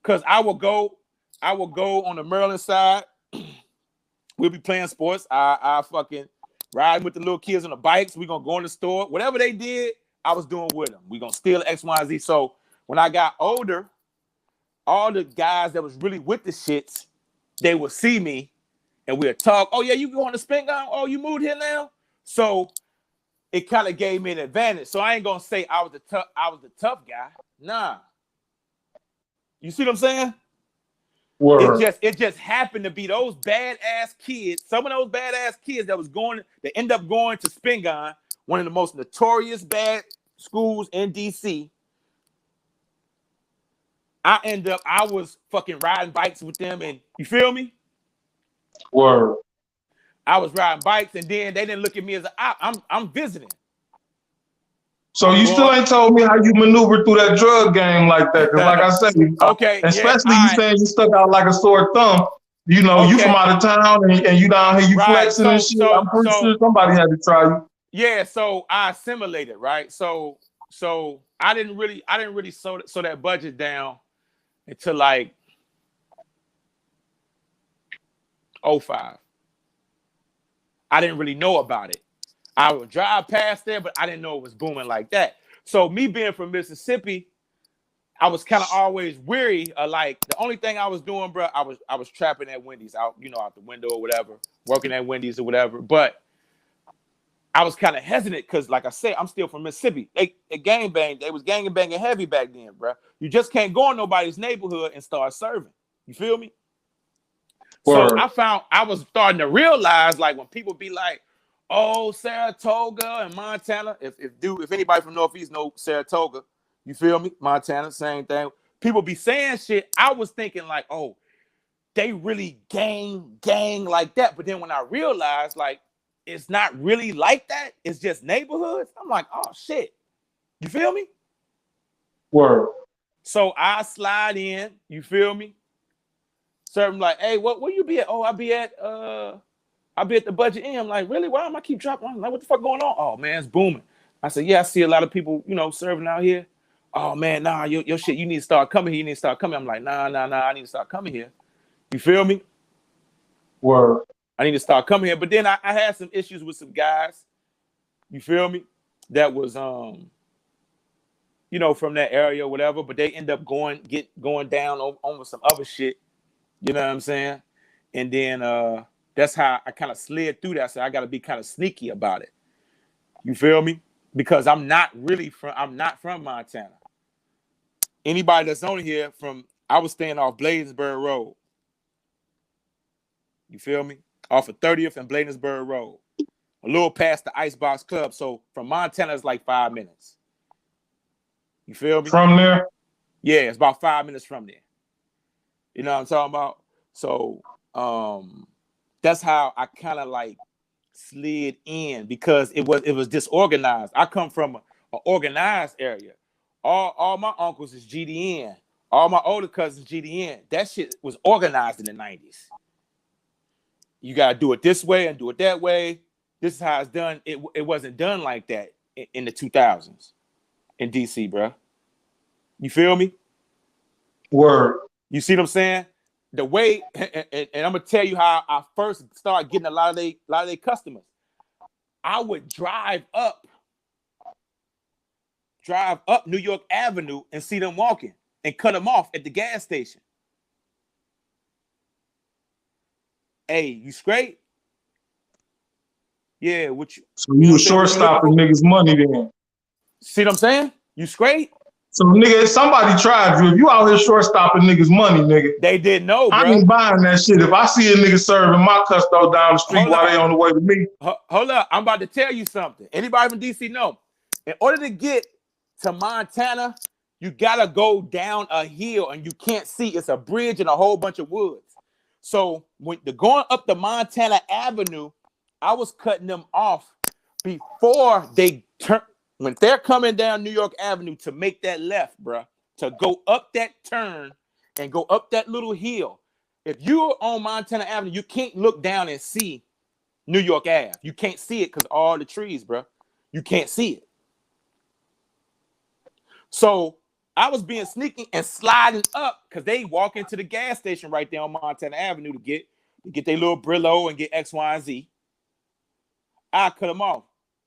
Cause I would go on the Maryland side. We'll be playing sports. I fucking riding with the little kids on the bikes. We gonna go in the store. Whatever they did, I was doing with them. We gonna steal X, Y, and Z. So when I got older, all the guys that was really with the shits, they would see me and we'd talk. Oh yeah, you going to Spingarn? Oh, you moved here now? So it kind of gave me an advantage. So I ain't gonna say I was the tough guy. Nah. You see what I'm saying? It just happened to be those badass kids, some of those badass kids that end up going to Spingarn, one of the most notorious bad schools in DC. I was fucking riding bikes with them, and you feel me? Word. I was riding bikes, and then they didn't look at me as I'm visiting. So you still ain't told me how you maneuvered through that drug game like that. Because like I said, okay, especially you saying you stuck out like a sore thumb. You know, you from out of town and you down here, you flexing and shit. I'm pretty sure somebody had to try you. Yeah, so I assimilated, right? So I didn't really sew that budget down until like 05. I didn't really know about it. I would drive past there, but I didn't know it was booming like that. So me being from Mississippi, I was kind of always weary of like the only thing I was doing, bro. I was trapping at Wendy's out the window or whatever, working at Wendy's or whatever. But I was kind of hesitant because, like I said, I'm still from Mississippi. They gangbang. They was gang banging heavy back then, bro. You just can't go in nobody's neighborhood and start serving. You feel me? Word. So I was starting to realize, like, when people be like, "Oh, Saratoga and Montana." If anybody from Northeast know Saratoga, you feel me? Montana, same thing. People be saying shit. I was thinking like, "Oh, they really gang like that." But then when I realized, like, it's not really like that. It's just neighborhoods. I'm like, oh shit. You feel me? Word. So I slide in. You feel me? Certain like, hey, where you be at? Oh, I'll be at the Budget Inn. I'm like, really? Why am I keep dropping? I'm like, what the fuck going on? Oh man, it's booming. I said, yeah, I see a lot of people, serving out here. Oh man, nah, your shit, you need to start coming here. You need to start coming. I'm like, nah, I need to start coming here. You feel me? Word. I need to start coming here. But then I had some issues with some guys, you feel me, that was you know, from that area or whatever, but they end up going down over some other shit. You know what I'm saying? And then that's how I kind of slid through that. So I got to be kind of sneaky about it. You feel me? Because I'm not from Montana. Anybody that's on here I was staying off Bladensburg Road. You feel me? Off of 30th and Bladensburg Road. A little past the Icebox Club. So from Montana, it's like 5 minutes. You feel me? From there? Yeah, it's about 5 minutes from there. You know what I'm talking about? So that's how I kind of like slid in, because it was disorganized. I come from an organized area. All my uncles is GDN. All my older cousins GDN. That shit was organized in the 90s. You gotta do it this way and do it that way. This is how it's done. It wasn't done like that in the 2000s in DC, bro. You feel me? Word. You see what I'm saying? The way, and I'm gonna tell you how I first started getting a lot of their customers. I would drive up New York Avenue and see them walking and cut them off at the gas station. Hey, you straight? Yeah, what you? So you was shortstopping niggas' money then. See what I'm saying? You straight? So nigga, if somebody tried you, if you out here shortstopping niggas' money, nigga, they didn't know, bro. I ain't buying that shit. If I see a nigga serving my custo down the street while they on the way to me. Hold up, I'm about to tell you something. Anybody from DC know? In order to get to Montana, you gotta go down a hill and you can't see. It's a bridge and a whole bunch of woods. So when they're going up the Montana Avenue, I was cutting them off before they turn. When they're coming down New York Avenue to make that left, bro, to go up that turn and go up that little hill. If you're on Montana Avenue, you can't look down and see New York Ave. You can't see it because all the trees, bro. You can't see it. So I was being sneaky and sliding up because they walk into the gas station right there on Montana Avenue to get their little Brillo and get X, Y, and Z. I cut them off.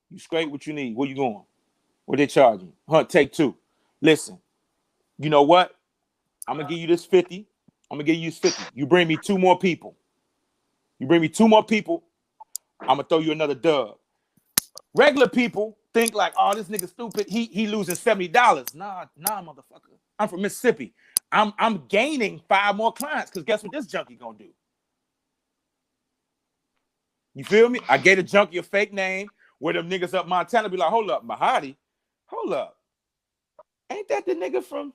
You straight? What you need? Where you going? What they charging? Hunt, take 2. Listen, you know what? I'm gonna give you this 50. I'm gonna give you 50. You bring me 2 more people. I'm gonna throw you another dub. Regular people think like, oh, this nigga stupid. He losing $70. Nah, motherfucker. I'm from Mississippi. I'm gaining 5 more clients because guess what this junkie gonna do? You feel me? I gave a junkie a fake name where them niggas up Montana be like, hold up, MAHDI. Hold up. Ain't that the nigga from?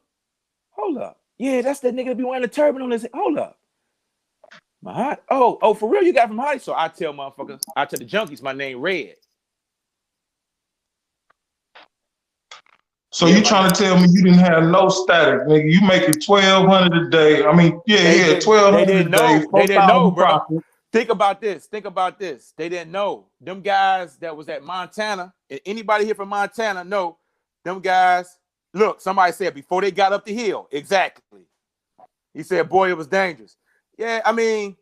Hold up. Yeah, that's the nigga that be wearing the turban on his head. Hold up. MAHDI. Oh, for real, you got from MAHDI? So I tell motherfuckers, I tell the junkies my name Red. So you trying to tell me you didn't have no static, nigga? You making $1,200 a day. I mean, yeah, $1,200 a day. They didn't know, bro. Profit. Think about this. They didn't know. Them guys that was at Montana, and anybody here from Montana know, them guys, look, somebody said before they got up the hill. Exactly. He said, boy, it was dangerous. Yeah, I mean,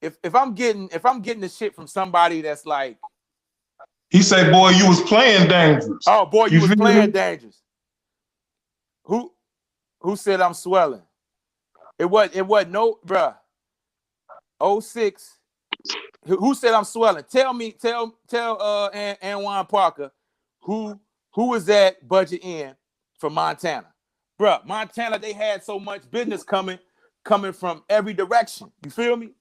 if I'm getting the shit from somebody that's like, he said, boy, you was playing dangerous. Oh, boy, you was playing dangerous. Who said I'm swelling? It wasn't no, bruh. 06. Who said I'm swelling? Tell Anwan Parker who was that budget in from Montana? Bruh, Montana, they had so much business coming from every direction. You feel me?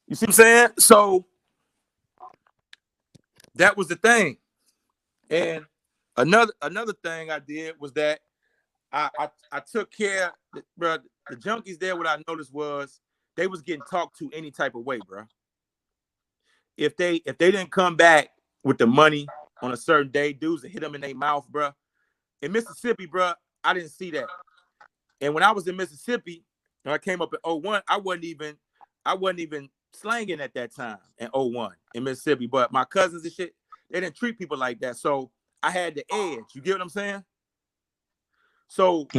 You see what I'm saying? So that was the thing. And another thing I did was that I took care, bro. The junkies there, what I noticed was they was getting talked to any type of way, bro. If they didn't come back with the money on a certain day, dudes that hit them in their mouth, bro. In Mississippi, bro, I didn't see that. And when I was in Mississippi, when I came up in 01, I wasn't even slanging at that time in 01 in Mississippi. But my cousins and shit, they didn't treat people like that. So I had the edge. You get what I'm saying? So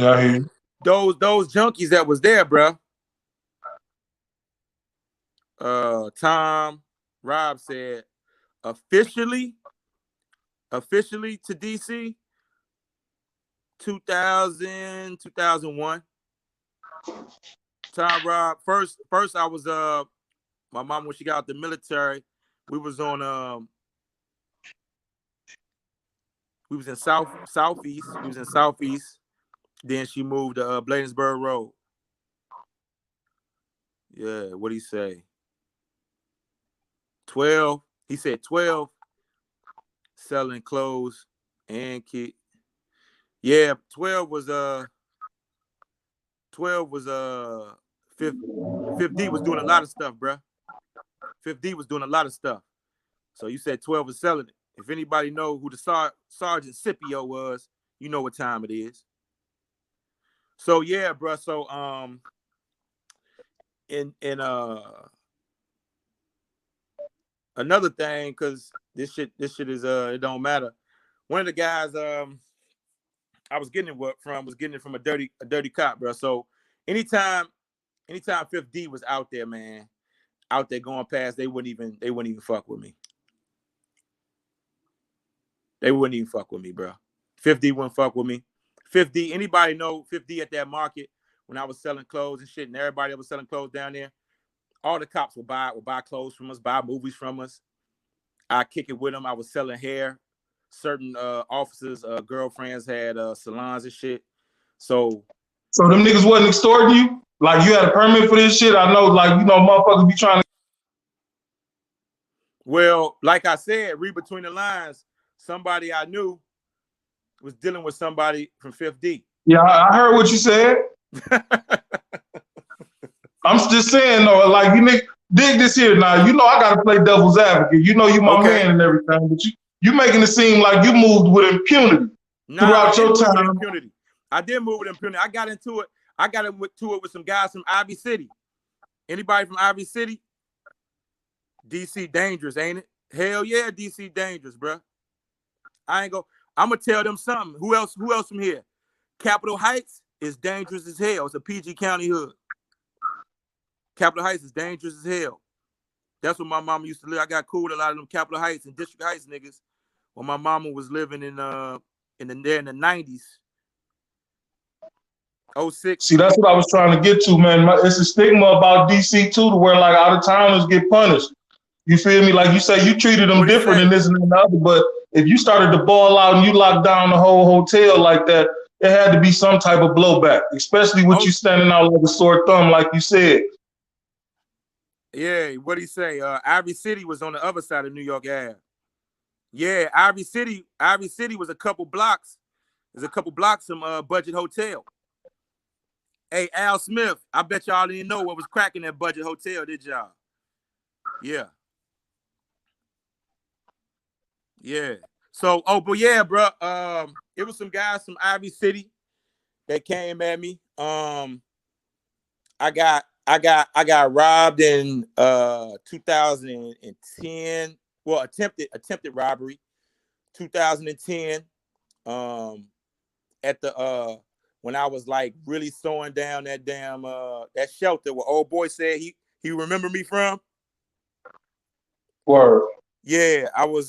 those junkies that was there, bro, Tom Rob said officially to DC 2001. Tom Rob first I was my mom when she got out the military, we was on we was in southeast. We was in southeast. Then she moved to Bladensburg Road. Yeah, what'd he say? 12. He said 12 selling clothes and kit. Yeah, 12 was 5D was doing a lot of stuff, bruh. 5D was doing a lot of stuff. So you said 12 was selling it. If anybody know who the Sergeant Scipio was, you know what time it is. So yeah, bruh. So in another thing, because this shit is it don't matter. One of the guys I was getting it from a dirty cop, bro. So anytime 5D was out there, man, out there going past, they wouldn't even fuck with me. They wouldn't even fuck with me, bro. 5D wouldn't fuck with me. 5D, anybody know 5D at that market when I was selling clothes and shit, and everybody that was selling clothes down there, all the cops would buy clothes from us, buy movies from us. I kick it with them. I was selling hair. Certain officers' girlfriends had salons and shit. So them niggas wasn't extorting you? Like you had a permit for this shit? I know, like, you know, motherfuckers be trying to. Well, like I said, read between the lines, somebody I knew was dealing with somebody from 5D. Yeah, I heard what you said. I'm just saying, though, like, you nigga, dig this here now. You know I gotta play devil's advocate. You know you my man and everything, but you making it seem like you moved with impunity throughout your time. I did move with impunity. I got into it with some guys from Ivy City. Anybody from Ivy City? DC dangerous, ain't it? Hell yeah, DC dangerous, bro. I'm gonna tell them something. Who else from here? Capitol Heights is dangerous as hell. It's a PG County hood. Capitol Heights is dangerous as hell. That's where my mama used to live. I got cool with a lot of them Capitol Heights and District Heights niggas when my mama was living in the 90s. 06. See, that's what I was trying to get to, man. It's a stigma about DC too, to where like out of towners get punished. You feel me? Like you say, you treated them different than this and another, but if you started to ball out and you locked down the whole hotel like that, it had to be some type of blowback, especially with you standing out like a sore thumb, like you said. Yeah, what'd he say? Ivy City was on the other side of New York Ave. Yeah, Ivy City was a couple blocks. There's a couple blocks from Budget Hotel. Hey, Al Smith, I bet y'all didn't know what was cracking at Budget Hotel, did y'all? Yeah. Yeah. So, but yeah, bro. It was some guys from Ivy City that came at me. I got robbed in 2010. Well, attempted robbery. 2010. At the when I was like really throwing down that damn that shelter where old boy said he remembered me from. Word. Yeah, I was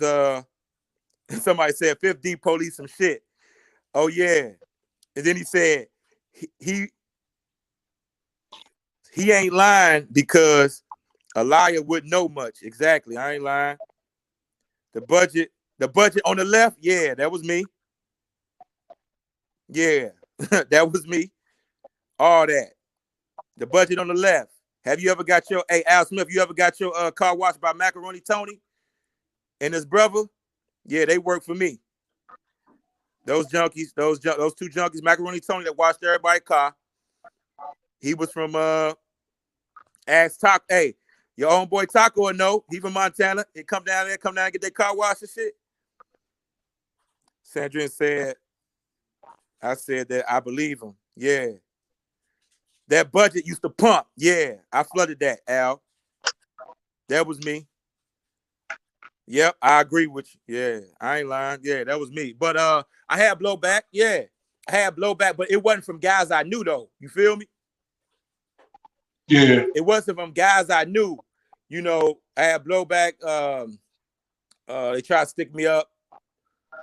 somebody said 5D police some shit. Oh yeah. And then he said he ain't lying because a liar wouldn't know much. Exactly. I ain't lying. The budget on the left, yeah, that was me. Yeah, that was me. All that. The budget on the left. Have you ever got your, hey, Al Smith, you ever got your car washed by Macaroni Tony and his brother? Yeah, they work for me. Those junkies, those two junkies, Macaroni Tony that washed everybody's car. He was from Ask Taco. Hey, your own boy Taco will know. He from Montana. He come down and get their car washed and shit. Sandrine said, I said that I believe him. Yeah. That budget used to pump. Yeah. I flooded that, Al. That was me. Yep, I agree with you. Yeah, I ain't lying. Yeah, that was me. But I had blowback. Yeah, I had blowback, but it wasn't from guys I knew, though. You feel me? Yeah. It wasn't from guys I knew. you know, I had blowback. They tried to stick me up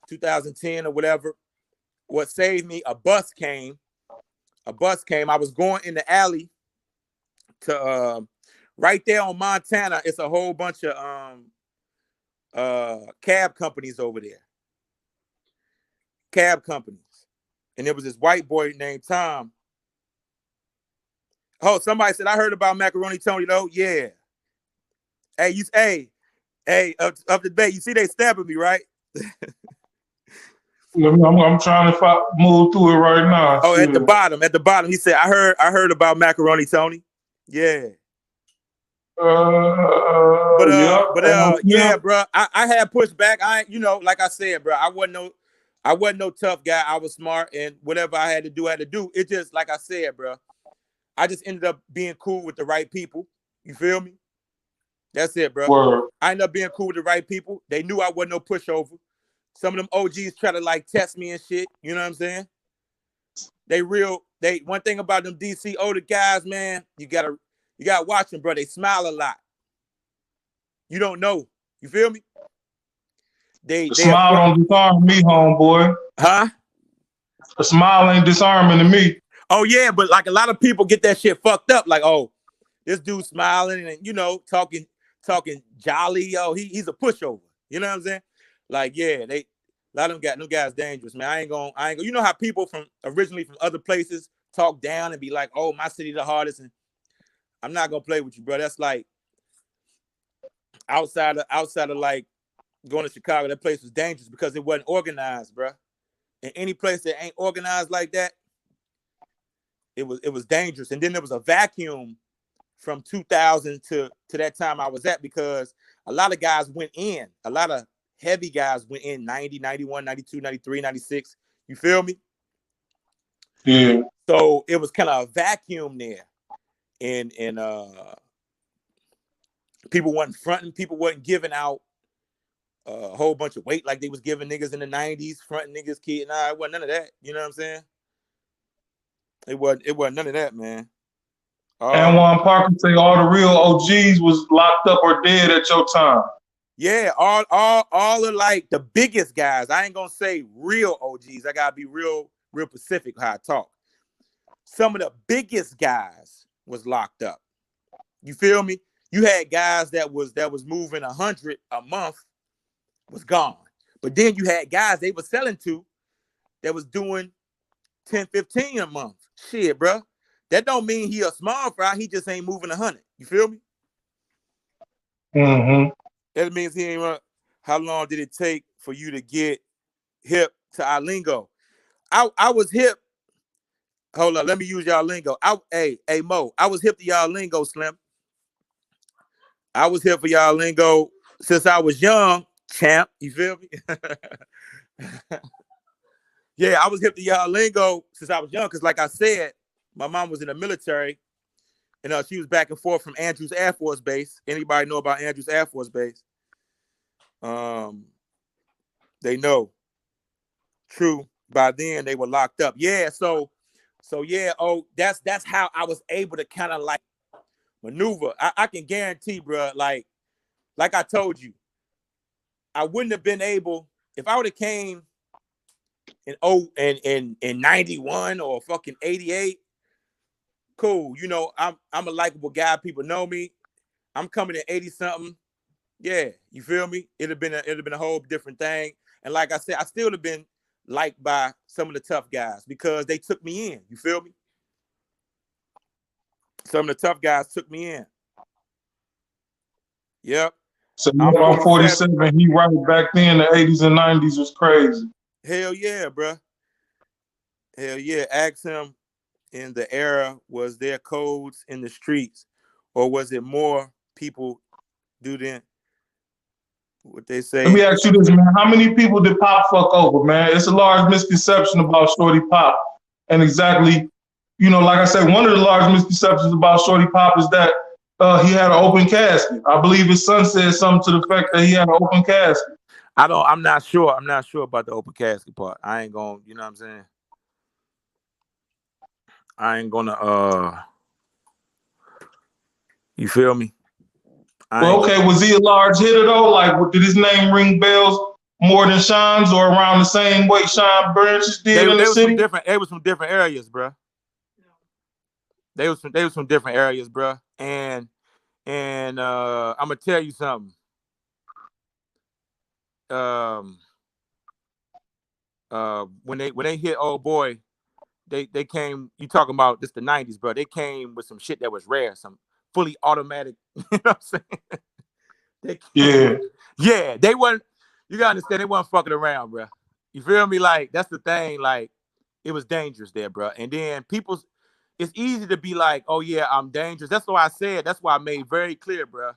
2010 or whatever. What saved me, a bus came. I was going in the alley to right there on Montana. It's a whole bunch of cab companies over there. Cab companies. And there was this white boy named Tom. Oh, somebody said, I heard about Macaroni Tony though. Yeah. Hey, up the bay. You see they stabbing me, right? I'm trying to move through it right now. Oh, Shit. at the bottom. He said, I heard about Macaroni Tony. Yeah. Yeah, bro. I had pushback. Like I said, bro, I wasn't no tough guy. I was smart, and whatever I had to do, I had to do. It just, like I said, bro, I just ended up being cool with the right people. You feel me? That's it, bro. Word. I ended up being cool with the right people. They knew I wasn't no pushover. Some of them OGs try to like test me and shit. You know what I'm saying? One thing about them DC older guys, man, you gotta watch them, bro. They smile a lot. You don't know. You feel me? The smile don't disarm me, homeboy. Huh? A smile ain't disarming to me. Oh yeah, but like a lot of people get that shit fucked up. Like, oh, this dude smiling and talking jolly. Oh, he's a pushover. You know what I'm saying? Like, yeah, a lot of them guys dangerous, man. I ain't gonna. You know how people originally from other places talk down and be like, oh, my city the hardest, and I'm not gonna play with you, bro. That's like outside of like going to Chicago. That place was dangerous because it wasn't organized, bro. And any place that ain't organized like that, it was dangerous. And then there was a vacuum from 2000 to that time I was at, because a lot of guys went in. A lot of heavy guys went in 90, 91, 92, 93, 96. You feel me? Yeah. So it was kind of a vacuum there. And people wasn't fronting, people wasn't giving out a whole bunch of weight like they was giving niggas in the 90s, fronting niggas, kid. Nah, it wasn't none of that. You know what I'm saying? It wasn't none of that, man. And Juan Parker say all the real OGs was locked up or dead at your time. Yeah, all of like the biggest guys. I ain't gonna say real OGs. I gotta be real specific how I talk. Some of the biggest guys was locked up. You feel me? You had guys that was moving 100 a month was gone. But then you had guys they were selling to that was doing 10, 15 a month. Shit, bro. That don't mean he a small fry. He just ain't moving 100. You feel me? Mm-hmm. That means he ain't. How long did it take for you to get hip to our lingo? I was hip. Hold on, let me use y'all lingo. Hey Mo, I was hip to y'all lingo, Slim. I was hip for y'all lingo since I was young, champ. You feel me? Yeah, I was hip to y'all lingo since I was young, because like I said, my mom was in the military, and she was back and forth from Andrews Air Force Base. Anybody know about Andrews Air Force Base? They know. True. By then they were locked up. Yeah. So yeah. Oh, that's how I was able to kind of like maneuver. I can guarantee, bro. Like I told you, I wouldn't have been able if I would have came in 91 or fucking 88. Cool. You know, I'm a likable guy. People know me. I'm coming in 80 something. Yeah, you feel me? It'd have been a whole different thing. And like I said, I still have been liked by some of the tough guys because they took me in. You feel me? Some of the tough guys took me in. Yep. So I'm 47. He right back then, the 80s and 90s was crazy. Hell yeah, bro. Hell yeah. Ask him, in the era, was there codes in the streets, or was it more people do than what they say? Let me ask you this, man. How many people did Pop fuck over, man? It's a large misconception about Shorty Pop. And exactly, like I said, one of the large misconceptions about Shorty Pop is that he had an open casket. I believe his son said something to the effect that he had an open casket. I'm not sure. I'm not sure about the open casket part. I ain't gonna, you know what I'm saying? I ain't gonna, you feel me? I Well, ain't okay, was he a large hitter though? Like, did his name ring bells more than Sean's, or around the same way Sean Branches did in the they was from city? different. They was from different areas, bro. They was from different areas, bro. And I'm gonna tell you something. Um, when they hit Old Boy, they came. You talking about this the '90s, bro? They came with some shit that was rare, some fully automatic. You know what I'm saying? They came. Yeah, Yeah, they wasn't. You gotta understand, they wasn't fucking around, bro. You feel me? Like that's the thing. Like it was dangerous there, bro. And then it's easy to be like, oh yeah, I'm dangerous. That's why I said. That's why I made very clear, bro.